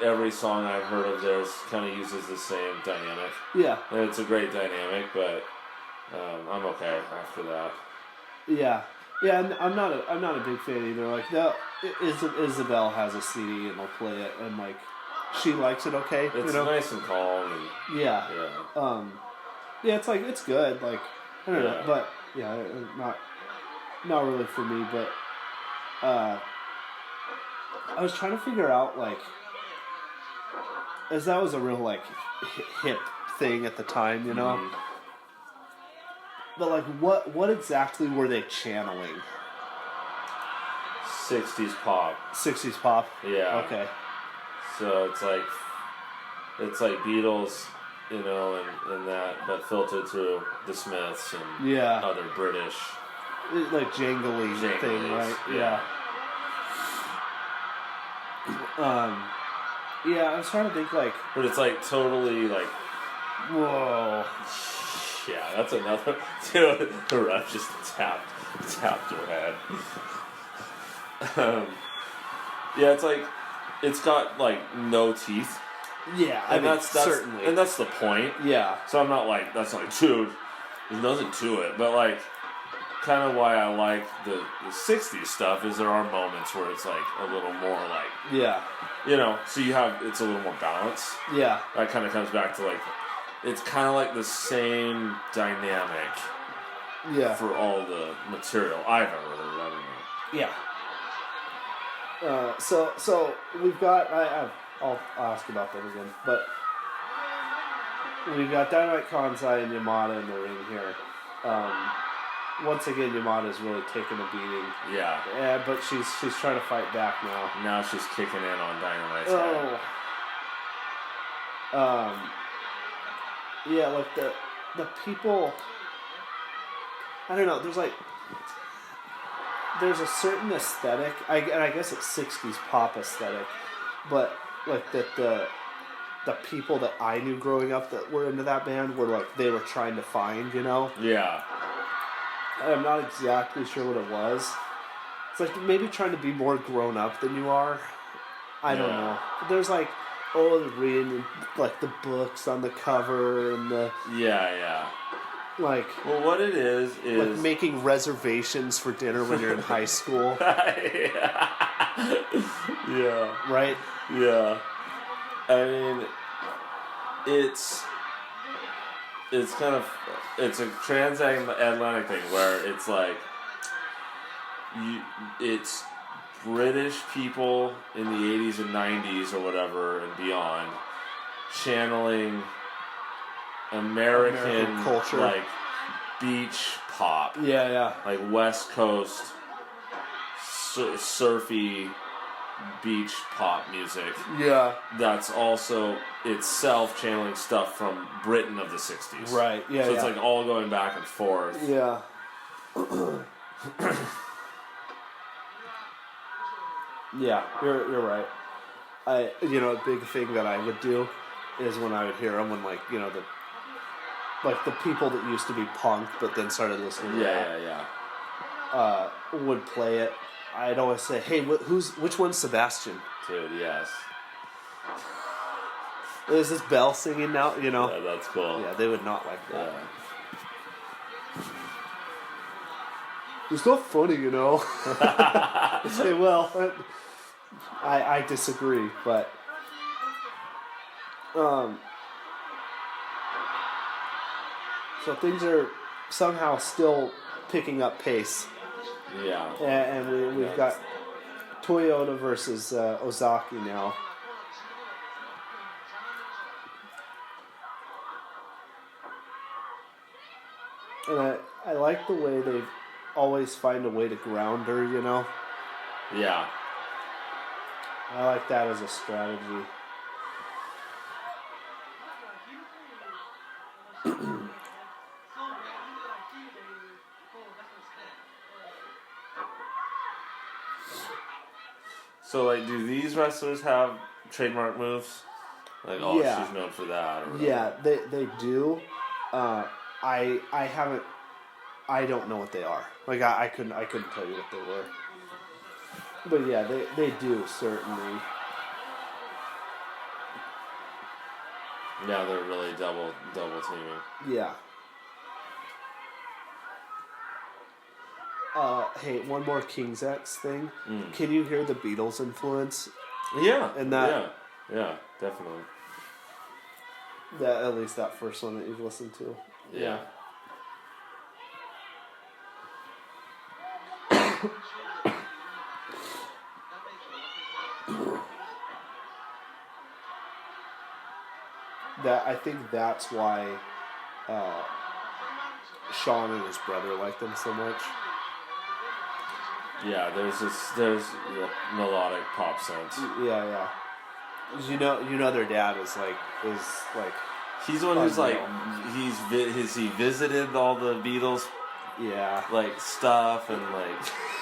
every song I've heard of theirs kind of uses the same dynamic. Yeah. And it's a great dynamic, but I'm okay after that. Yeah. Yeah, and I'm not a big fan either. Like Isabel has a CD and they'll play it, and she likes it. Okay, It's nice and calm. And, yeah. It's good. I don't know, but not really for me. But I was trying to figure out as that was a real hip thing at the time, you know. Mm-hmm. But what exactly were they channeling? 60s pop. 60s pop? Yeah. Okay. So it's like Beatles, you know, and that, but filtered through the Smiths and other British. Jangly thing, right? Yeah. Yeah, I was trying to think But it's totally whoa. Yeah, that's another. Dude, the ref just tapped her head. Yeah, it's got no teeth. Yeah, and that's certainly, and that's the point. Yeah. So I'm not that's dude, there's nothing to it, but kind of why I like the 60s stuff is there are moments where it's a little more yeah, you know, so it's a little more balanced. Yeah. That kind of comes back to it's kind of the same dynamic. Yeah. For all the material I've ever heard. I don't know. Yeah. So we've got I'll ask about them again, but we've got Dynamite, Kansai, and Yamada in the ring here. Once again, Yamada's really taking a beating. Yeah. Yeah, but she's trying to fight back now. Now she's kicking in on Dynamite's head. Yeah, the people. I don't know. There's a certain aesthetic. I guess it's 60s pop aesthetic, but the people that I knew growing up that were into that band were they were trying to find, you know. Yeah. I'm not exactly sure what it was. It's maybe trying to be more grown up than you are. I don't know. There's the reading the books on the cover and the well, what it is making reservations for dinner when you're in high school. Yeah. Right? Yeah. I mean, it's kind of it's a transatlantic thing where it's it's British people in the 80s and 90s or whatever and beyond channeling American culture, beach pop. Yeah. West Coast surfy beach pop music. Yeah. That's also itself channeling stuff from Britain of the 60s. Right, yeah, So it's yeah. like all going back and forth. Yeah. Yeah, you're right. A big thing that I would do is when I would hear them when the people that used to be punk but then started listening to rap, would play it. I'd always say, "Hey, which one's Sebastian?" Dude, yes. Is this Belle singing now? Yeah, that's cool. Yeah, they would not like that. Yeah. It's not funny, I say, well, I disagree, but so things are somehow still picking up pace. Yeah. And we've got Toyota versus Ozaki now. And I like the way they always find a way to ground her, Yeah. I like that as a strategy. So, like, do these wrestlers have trademark moves? Like, Yeah. she's known for that. Or Yeah, they do. I haven't. I don't know what they are. Like I couldn't tell you what they were. But yeah, they do certainly. Yeah, they're really double teaming. Yeah. Hey, one more King's X thing. Can you hear the Beatles influence? Yeah. And that. Yeah, definitely. That at least that first one that you've listened to. Yeah. I think that's why Sean and his brother like them so much. Yeah, there's the melodic pop sense. Yeah. You know their dad is like He's the one who's like has he visited all the Beatles yeah like stuff and like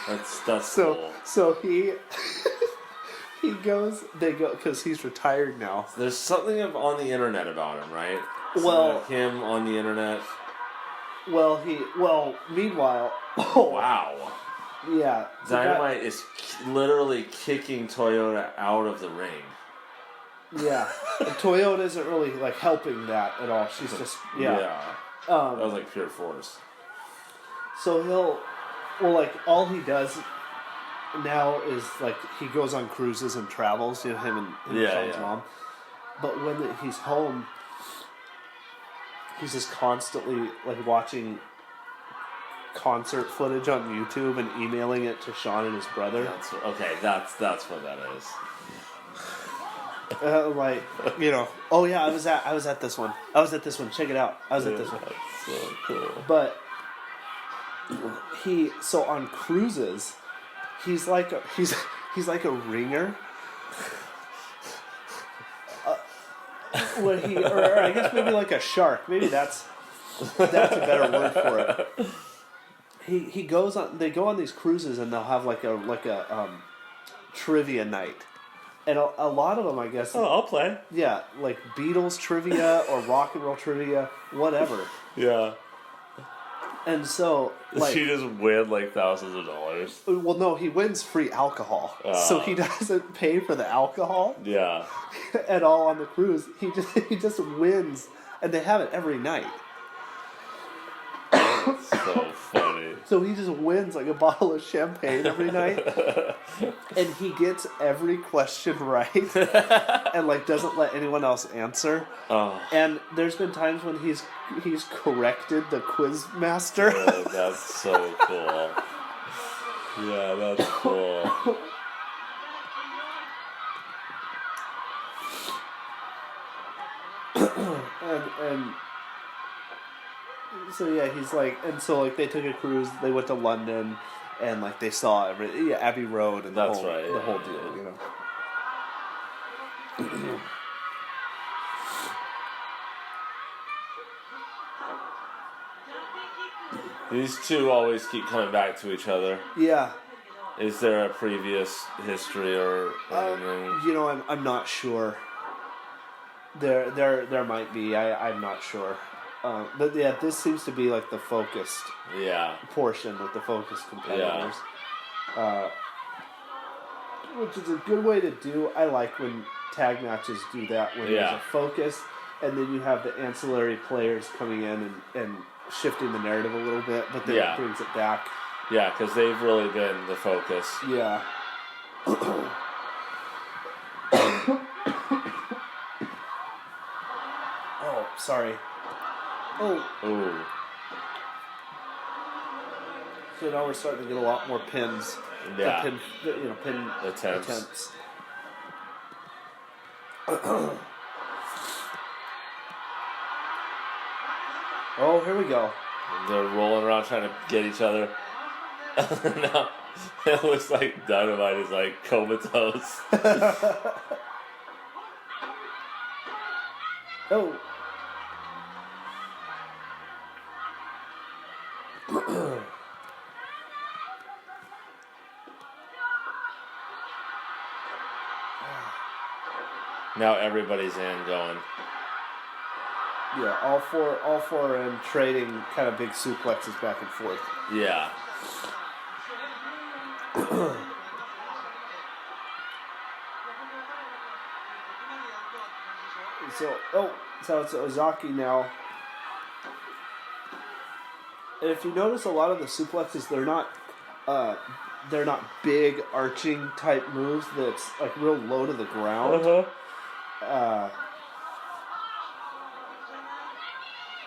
that's cool. So he they go because he's retired now. There's something on the internet about him, right? Well, him on the internet. Meanwhile, Wow. Yeah, Dynamite is literally kicking Toyota out of the ring. Yeah, and Toyota isn't really like helping that at all. She's just That was like pure force. So all he does now is like he goes on cruises and travels. Him and Sean's mom. But when he's home, he's just constantly like watching concert footage on YouTube and emailing it to Sean and his brother. That's what that is. Oh yeah, I was at this one. Check it out. I was at this one. That's so cool. But so on cruises, he's like a ringer. Or I guess maybe like a shark. Maybe that's a better word for it. They go on these cruises and they'll have like a trivia night. And a lot of them, I guess. Oh, I'll play. Yeah, like Beatles trivia or rock and roll trivia, whatever. Yeah. And so, like, she just win like thousands of dollars. Well, no, he wins free alcohol, so he doesn't pay for the alcohol. Yeah. At all on the cruise. He just wins, and they have it every night. So funny. So he just wins like a bottle of champagne every night, and he gets every question right, and like doesn't let anyone else answer. Oh. And there's been times when he's corrected the quiz master. Oh, that's so cool. Yeah, that's cool. and so yeah, he's like, and so like they took a cruise. They went to London, and like they saw Abbey Road and the That's whole right, the yeah, whole yeah, deal, yeah. you know. These two always keep coming back to each other. Yeah. Is there a previous history or anything? You know, I'm not sure. There might be. I'm not sure. But yeah, this seems to be like the focused Yeah. portion, like the focused competitors. Which is a good way to do. I like when tag matches do that, when there's a focus, and then you have the ancillary players coming in and shifting the narrative a little bit, but then it brings it back. Yeah, because they've really been the focus. Yeah. Oh, sorry. Oh. Ooh. So now we're starting to get a lot more pins. Yeah. Pin attempts. Oh, here we go. They're rolling around trying to get each other. Now, it looks like Dynamite is like comatose. Oh. Now everybody's in going. Yeah, all four are in, trading kind of big suplexes back and forth. Yeah. So it's Ozaki now. And if you notice, a lot of the suplexes, they're not big arching type moves. That's like real low to the ground.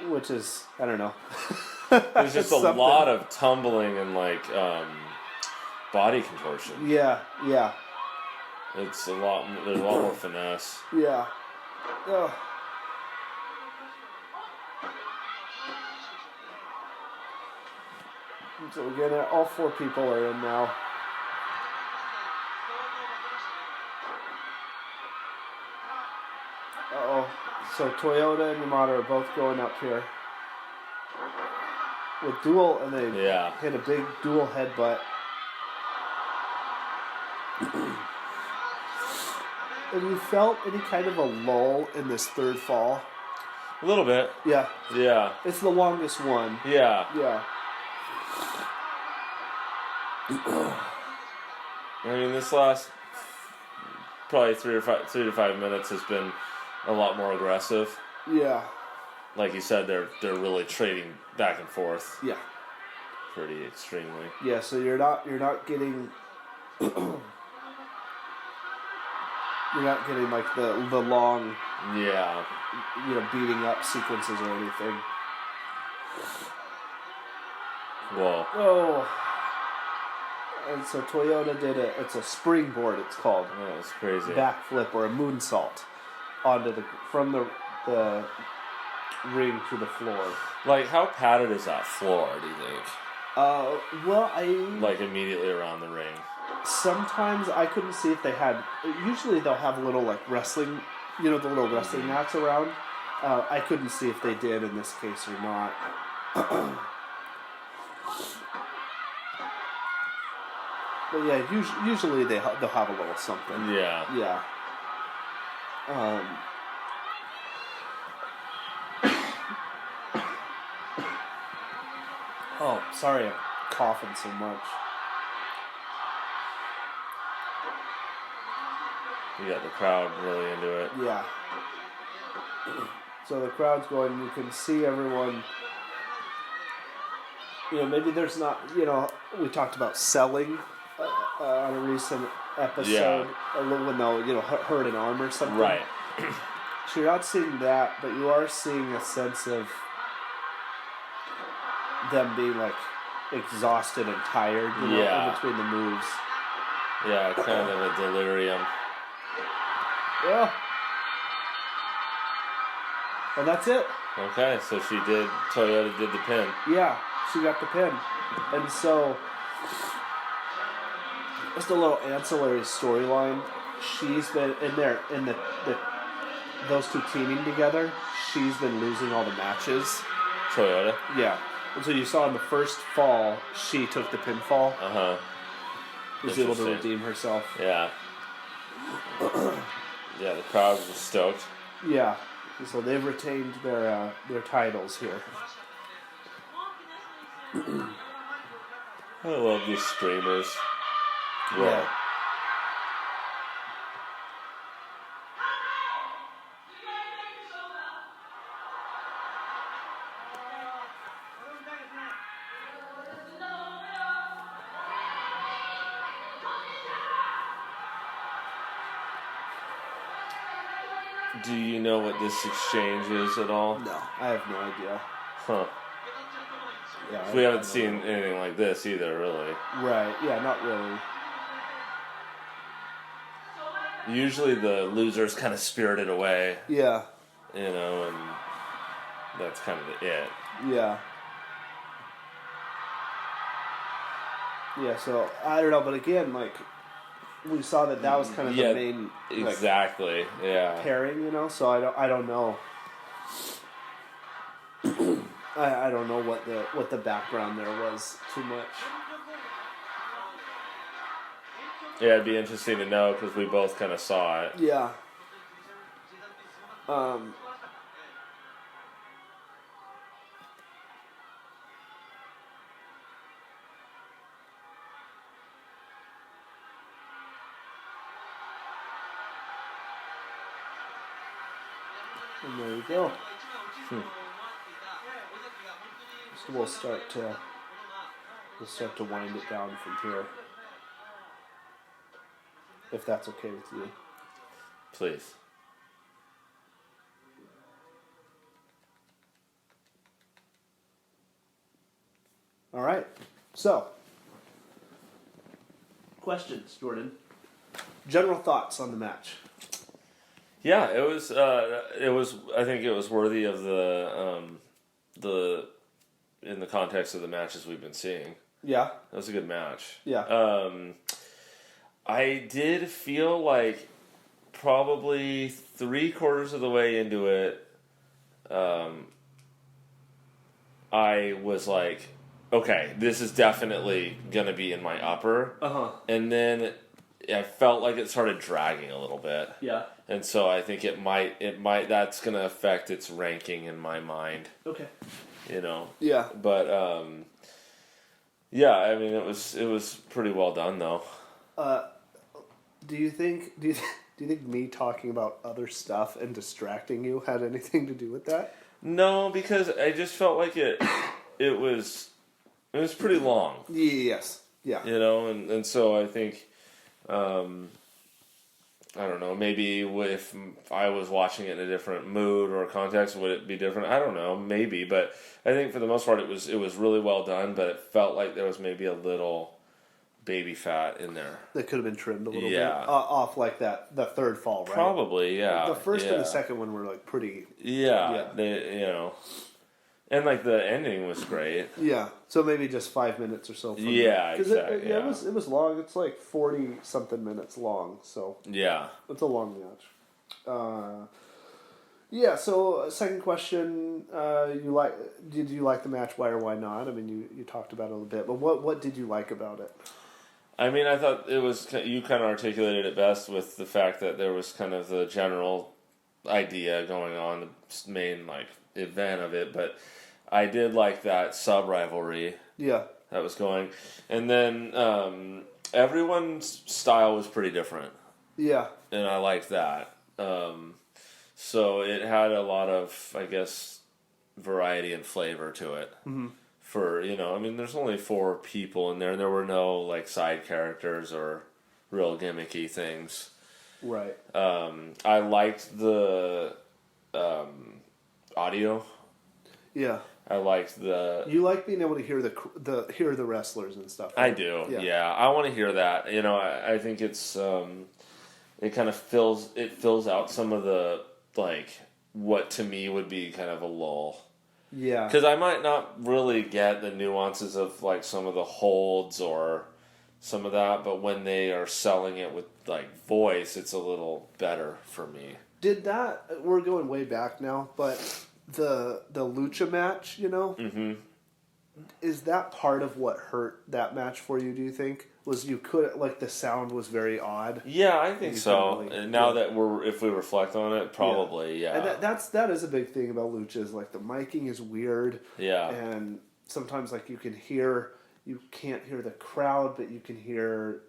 Which is, I don't know. There's just a lot of tumbling and like body contortion. Yeah. It's a lot. There's a lot more finesse. Yeah. Ugh. So again, all four people are in now. So Toyota and Yamada are both going up here with dual, and they hit a big dual headbutt. Have you felt any kind of a lull in this third fall? A little bit. Yeah. Yeah. It's the longest one. Yeah. Yeah. I mean, this last probably 3 to 5 minutes has been a lot more aggressive. Yeah. Like you said, they're really trading back and forth. Yeah. Pretty extremely. Yeah. So you're not getting you're not getting like the long beating up sequences or anything. Whoa. Oh. And so Toyota did it's a springboard, it's called. Oh, that's crazy. Backflip or a moonsault from the ring to the floor. Like, how padded is that floor, do you think? Like, immediately around the ring. Sometimes I couldn't see if they had... Usually they'll have little, like, wrestling... the little wrestling mats around. I couldn't see if they did in this case or not. But yeah, usually they'll have a little something. Yeah. Yeah. Oh, sorry, I'm coughing so much. You got the crowd really into it. Yeah. So the crowd's going, you can see everyone. Maybe there's not, we talked about selling on a recent episode. A little when they'll, hurt an arm or something. Right. So you're not seeing that, but you are seeing a sense of them being like exhausted and tired, in between the moves. Yeah, kind of a delirium. Yeah. And that's it. Okay, so Toyota did the pin. Yeah, she got the pin. And so just a little ancillary storyline. She's been in the those two teaming together. She's been losing all the matches. Toyota. Yeah. And so you saw in the first fall, she took the pinfall. Was able to redeem herself. Yeah. Yeah, the crowd was stoked. Yeah. So they've retained their titles here. I love these streamers. Yeah. Do you know what this exchange is at all? No, I have no idea. Huh. Yeah, We haven't seen anything like this either, really. Right, yeah, not really. Usually the loser's kind of spirited away. Yeah. You know, and that's kind of it. Yeah. Yeah, so, I don't know, but again, like, we saw that was kind of the main exactly. pairing, you know. So I don't know. I don't know what the background there was too much. Yeah, it'd be interesting to know because we both kind of saw it. Yeah. And there you go. So we'll start to wind it down from here, if that's okay with you. Please. All right. So, questions, Jordan. General thoughts on the match. Yeah, it was. I think it was worthy of the in the context of the matches we've been seeing. Yeah, that was a good match. Yeah. I did feel like probably 3/4 of the way into it, I was like, okay, this is definitely gonna be in my upper. And then I felt like it started dragging a little bit. Yeah. And so I think it might that's gonna affect its ranking in my mind. Okay. You know. Yeah. But yeah, I mean it was pretty well done though. Do you think me talking about other stuff and distracting you had anything to do with that? No, because I just felt like it was pretty long. Yes. Yeah. You know, and so I think I don't know, maybe if I was watching it in a different mood or context, would it be different? I don't know, maybe, but I think for the most part it was really well done, but it felt like there was maybe a little baby fat in there. That could have been trimmed a little bit off like the third fall, right? Probably, yeah. The first and the second one were like pretty. Yeah. They, you know, and like the ending was great. Yeah, so maybe just 5 minutes or so. Yeah, exactly. It was long. It's like 40 something minutes long. So yeah, it's a long match. Yeah. So second question, did you like the match? Why or why not? I mean, you talked about it a little bit, but what did you like about it? I mean, I thought it was, you kind of articulated it best with the fact that there was kind of the general idea going on, the main like event of it, but I did like that sub-rivalry. Yeah. That was going. And then everyone's style was pretty different. Yeah. And I liked that. So it had a lot of, I guess, variety and flavor to it. Mm-hmm. For, you know, I mean, there's only 4 people in there, and there were no, like, side characters or real gimmicky things. Right. I liked the audio. Yeah. I liked the... You like being able to hear the wrestlers and stuff. Right? I do, yeah. I want to hear that. You know, I think it's... it kind of fills out some of the, like, what to me would be kind of a lull. Yeah. Because I might not really get the nuances of, like, some of the holds or, some of that, but when they are selling it with like voice, it's a little better for me. Did that? We're going way back now, but the lucha match, Mm-hmm. is that part of what hurt that match for you? Do you think was you could like the sound was very odd? Yeah, I think so. Really, and now that if we reflect on it, probably yeah. And that is a big thing about lucha is like the miking is weird. Yeah. And sometimes like you can't hear the crowd, but you can hear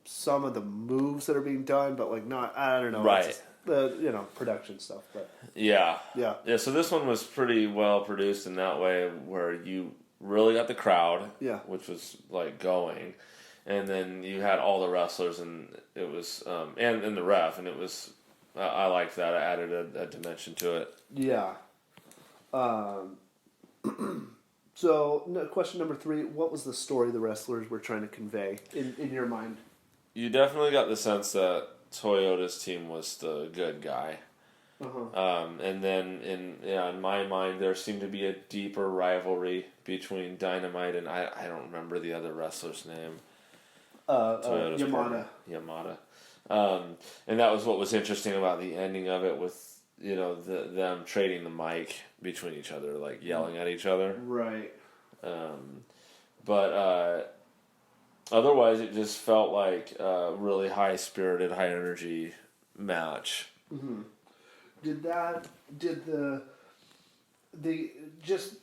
some of the moves that are being done, but like not, I don't know. Right. It's the, production stuff, but. Yeah. Yeah. Yeah, so this one was pretty well produced in that way where you really got the crowd, Yeah. which was like going, and then you had all the wrestlers and it was, and the ref, and it was, I liked that. I added a dimension to it. Yeah. So, question number 3, what was the story the wrestlers were trying to convey in your mind? You definitely got the sense that Toyota's team was the good guy. Uh-huh. And then in my mind, there seemed to be a deeper rivalry between Dynamite and I don't remember the other wrestler's name. Toyota's Yamada. Yamada. And that was what was interesting about the ending of it with, them trading the mic between each other, like yelling at each other. Right. But otherwise, it just felt like a really high-spirited, high-energy match. Mm-hmm. Did the just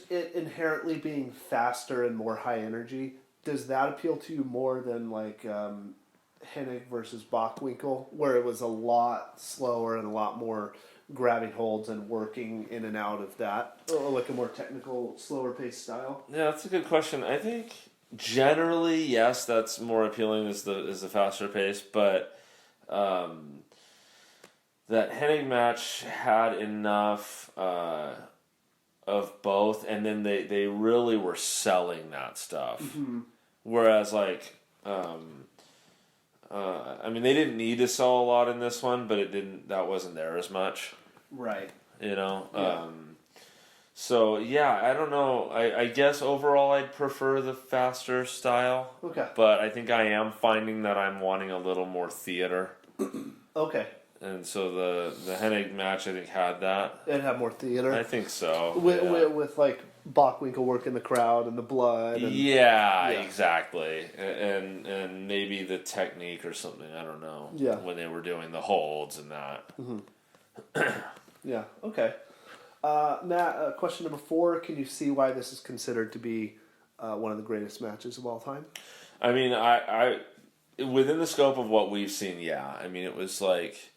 it inherently being faster and more high energy, does that appeal to you more than like Hennig versus Bockwinkel, where it was a lot slower and a lot more grabbing holds and working in and out of that, or like a more technical, slower paced style? Yeah, that's a good question. I think generally, yes, that's more appealing is the faster pace, but that Hennig match had enough of both, and then they really were selling that stuff. Mm-hmm. Whereas, like, they didn't need to sell a lot in this one, but that wasn't there as much. Right. Yeah. So, yeah, I don't know. I guess overall I'd prefer the faster style. Okay. But I think I am finding that I'm wanting a little more theater. Okay. And so the Hennig match, I think, had that. It had more theater. I think so. With like Bockwinkel working the crowd and the blood. And, yeah, exactly. And maybe the technique or something, I don't know. Yeah. When they were doing the holds and that. Mm-hmm. Yeah, okay. Matt, question number 4, can you see why this is considered to be one of the greatest matches of all time? I mean, I within the scope of what we've seen, yeah. I mean, it was like,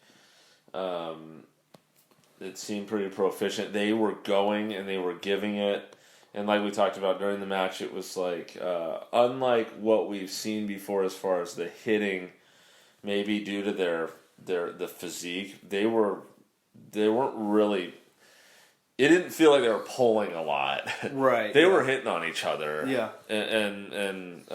it seemed pretty proficient. They were going and they were giving it. And like we talked about during the match, it was like, unlike what we've seen before as far as the hitting, maybe due to the physique, they weren't really, it didn't feel like they were pulling a lot. Right. They were hitting on each other. Yeah. And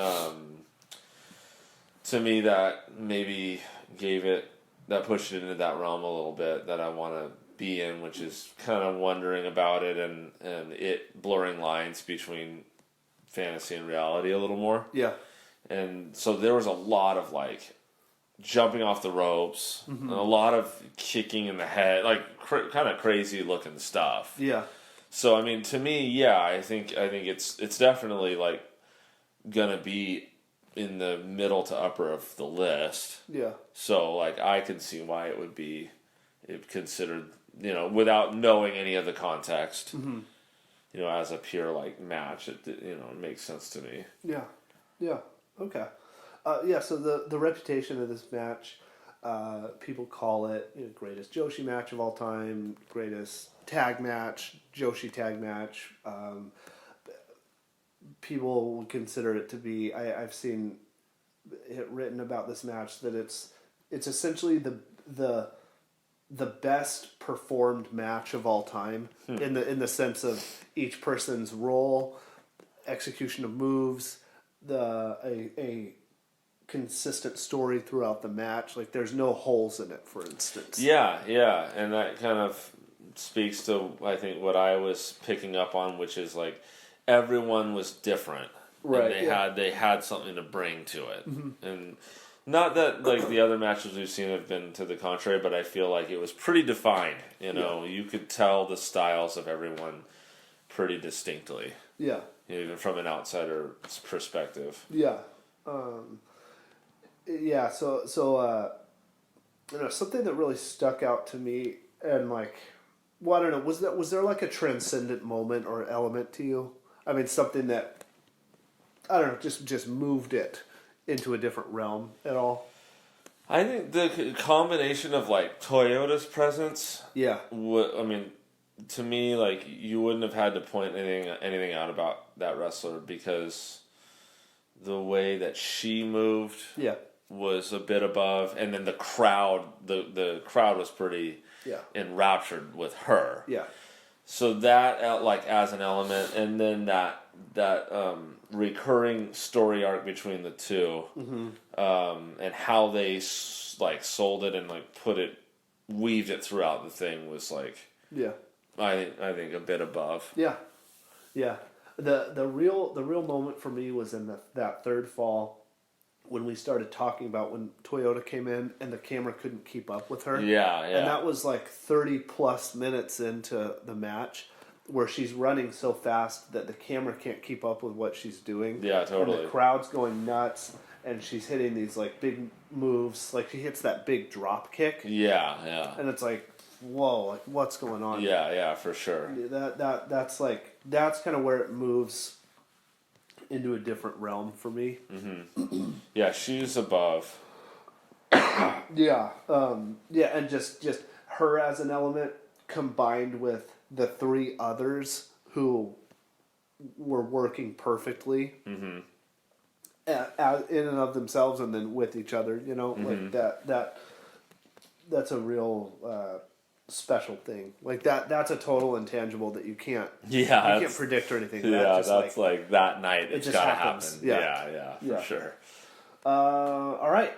to me, that maybe that pushed it into that realm a little bit that I want to be in, which is kind of wondering about it and it blurring lines between fantasy and reality a little more. Yeah. And so there was a lot of like jumping off the ropes, mm-hmm. and a lot of kicking in the head, like kind of crazy looking stuff. Yeah. So I mean, to me, yeah, I think it's definitely like gonna be in the middle to upper of the list. Yeah. So like I can see why it would be considered, without knowing any of the context. Mm-hmm. As a pure like match, it makes sense to me. Yeah. Yeah. Okay. So the reputation of this match, people call it greatest Joshi match of all time, greatest tag match, Joshi tag match. People would consider it to be. I've seen it written about this match that it's essentially the best performed match of all time in the sense of each person's role, execution of moves, a consistent story throughout the match. Like there's no holes in it, for instance. Yeah, and that kind of speaks to I think what I was picking up on, which is like everyone was different. Right. And they had something to bring to it. And not that like the other matches we've seen have been to the contrary, but I feel like it was pretty defined. You know, you could tell the styles of everyone pretty distinctly. Yeah. Even from an outsider's perspective. Yeah. Yeah. So something that really stuck out to me, and like, well, I don't know, was there like a transcendent moment or element to you? I mean, something that, I don't know, just moved it into a different realm at all? I think the combination of like Toyota's presence. Yeah. I mean, to me, like you wouldn't have had to point anything out about that wrestler because the way that she moved. Yeah. Was a bit above, and then the crowd was pretty enraptured with her. Yeah. So that like as an element, and then that recurring story arc between the two, and how they like sold it and like weaved it throughout the thing was like I think a bit above. Yeah. Yeah. The real moment for me was in that third fall. When we started talking about when Toyota came in and the camera couldn't keep up with her. Yeah. And that was like 30 plus minutes into the match where she's running so fast that the camera can't keep up with what she's doing. Yeah, totally. And the crowd's going nuts and she's hitting these like big moves. Like she hits that big drop kick. Yeah. And it's like, whoa, like what's going on? Yeah, for sure. That's kind of where it moves into a different realm for me. Mm-hmm. Yeah, she's above. Yeah, and just her as an element combined with the three others who were working perfectly in and of themselves, and then with each other. You know, like that's a real special thing. Like that's a total intangible that you can't predict or anything. That's like that night. It's just gotta happens. happen. Yeah, for sure. All right.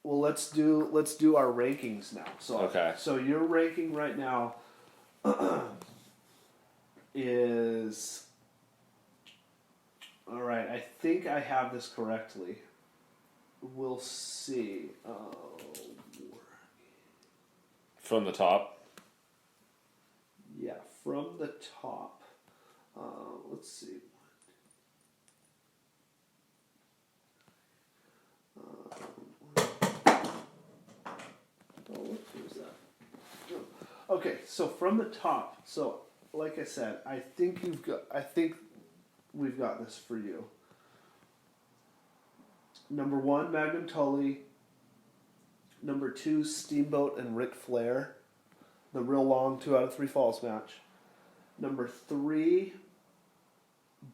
Well, let's do our rankings now. So your ranking right now is, all right. I think I have this correctly. We'll see. From the top? Yeah, from the top. Let's see. Okay, so from the top. So, like I said, I think we've got this for you. Number 1, Magnum Tully. Number 2, Steamboat and Ric Flair. The real long 2 out of 3 falls match. Number 3,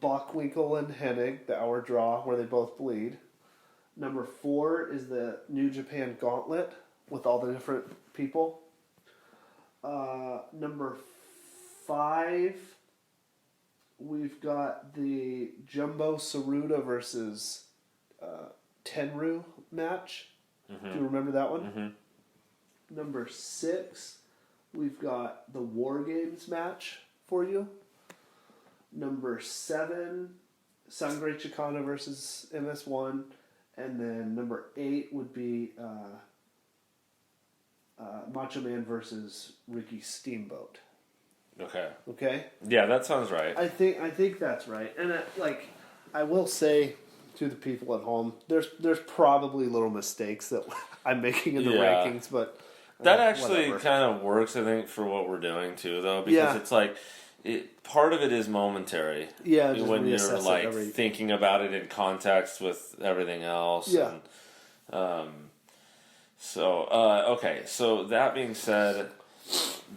Bockwinkel and Hennig, the hour draw where they both bleed. Number 4 is the New Japan Gauntlet with all the different people. Number 5, we've got the Jumbo Tsuruta versus Tenryu match. Do you remember that one? Number 6, we've got the War Games match for you. Number 7, Sangre Chicana versus MS1. And then number 8 would be Macho Man versus Ricky Steamboat. Okay? Yeah, that sounds right. I think that's right. And I will say to the people at home, there's probably little mistakes that I'm making in the rankings, but that actually kind of works, I think, for what we're doing too, though, because it's like part of it is momentary. Yeah, when you're like thinking about it in context with everything else. Yeah. And, okay. So that being said,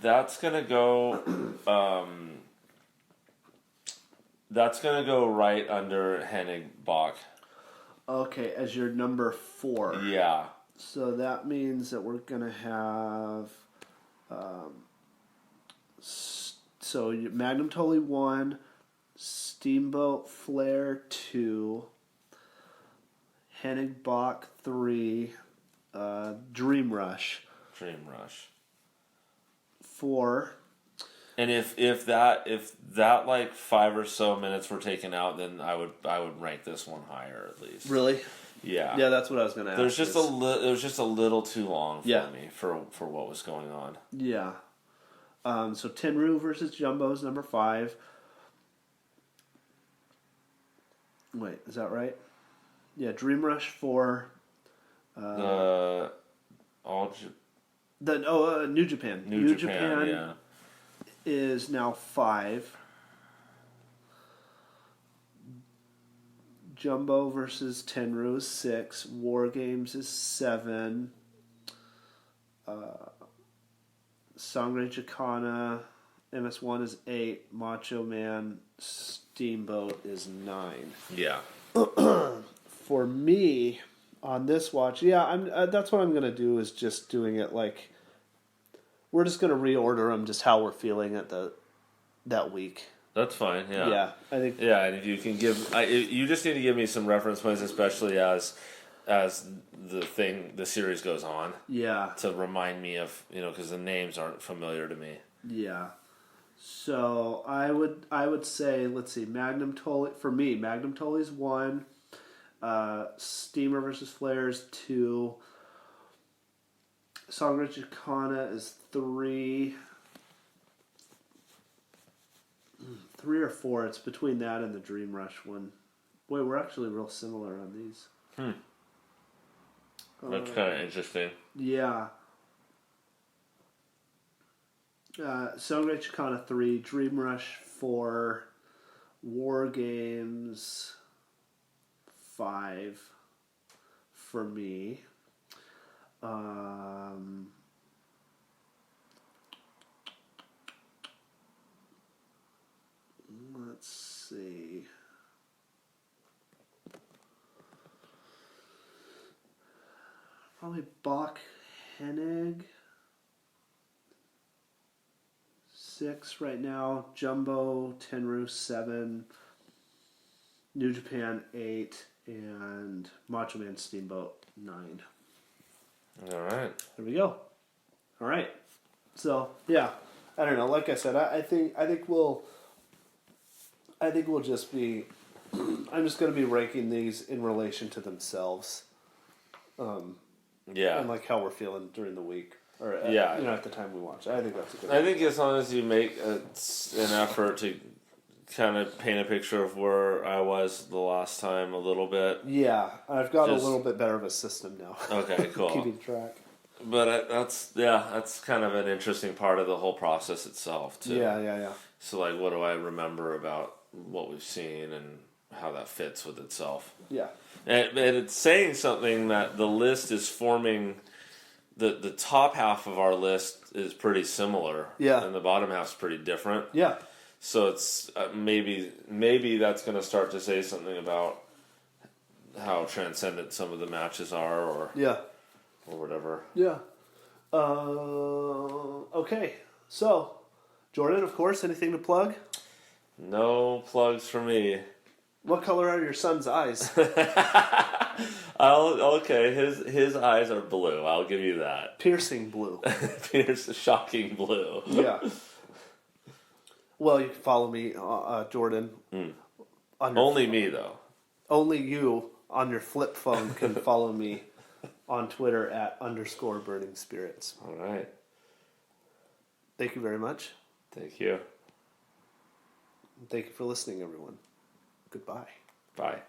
that's gonna go. That's going to go right under Hennig Bach. Okay, as your number 4. Yeah. So that means that we're going to have... so Magnum Tully 1, Steamboat Flair 2, Hennig Bach 3, Dream Rush 4, And if that like 5 or so minutes were taken out, then I would rank this one higher at least. Really? Yeah. Yeah, that's what I was going to ask. It was just a little too long for Yeah. me for what was going on. Yeah. So Tenru versus Jumbo is number 5. Wait, is that right? Yeah, Dream Rush 4. All New Japan. New Japan, yeah. Is now 5. Jumbo versus Tenru is 6. War Games is 7. Sangre Chicana, MS1 is 8. Macho Man Steamboat is 9. Yeah. For me, on this watch, I'm. That's what I'm going to do, is just doing it like... We're just going to reorder them just how we're feeling at that week. That's fine. Yeah. Yeah, I think. Yeah, and if you can you just need to give me some reference points, especially as the series goes on. Yeah. To remind me of, because the names aren't familiar to me. Yeah. So I would say, let's see, Magnum Tully, for me, Magnum Tully's 1, Steamer versus Flair's 2, Sangre Chicana is 3. 3 or 4. It's between that and the Dream Rush one. Boy, we're actually real similar on these. That's kind of interesting. Yeah. Sangre Chicana 3, Dream Rush 4, War Games 5 for me. Let's see. Probably Bach Hennig. 6 right now. Jumbo Tenru 7. New Japan 8. And Macho Man Steamboat 9. All right. There we go. All right. So yeah, I don't know. Like I said, I think we'll just be. I'm just going to be ranking these in relation to themselves. Yeah. And like how we're feeling during the week, or at the time we watch. I think that's a good. I think as long as you make an effort to kind of paint a picture of where I was the last time a little bit. Yeah, I've got a little bit better of a system now. Okay, cool. Keeping track. But that's kind of an interesting part of the whole process itself too. Yeah. So like, what do I remember about what we've seen and how that fits with itself? Yeah. And it's saying something that the list is forming. The top half of our list is pretty similar. Yeah. And the bottom half's pretty different. Yeah. So it's maybe that's going to start to say something about how transcendent some of the matches are, or whatever. Yeah. Okay. So, Jordan, of course, anything to plug? No plugs for me. What color are your son's eyes? His eyes are blue. I'll give you that. Piercing blue. Shocking blue. Yeah. Well, you can follow me, Jordan. Only me, though. Only you on your flip phone can follow me on Twitter at _burning spirits. All right. Thank you very much. Thank you. Thank you for listening, everyone. Goodbye. Bye.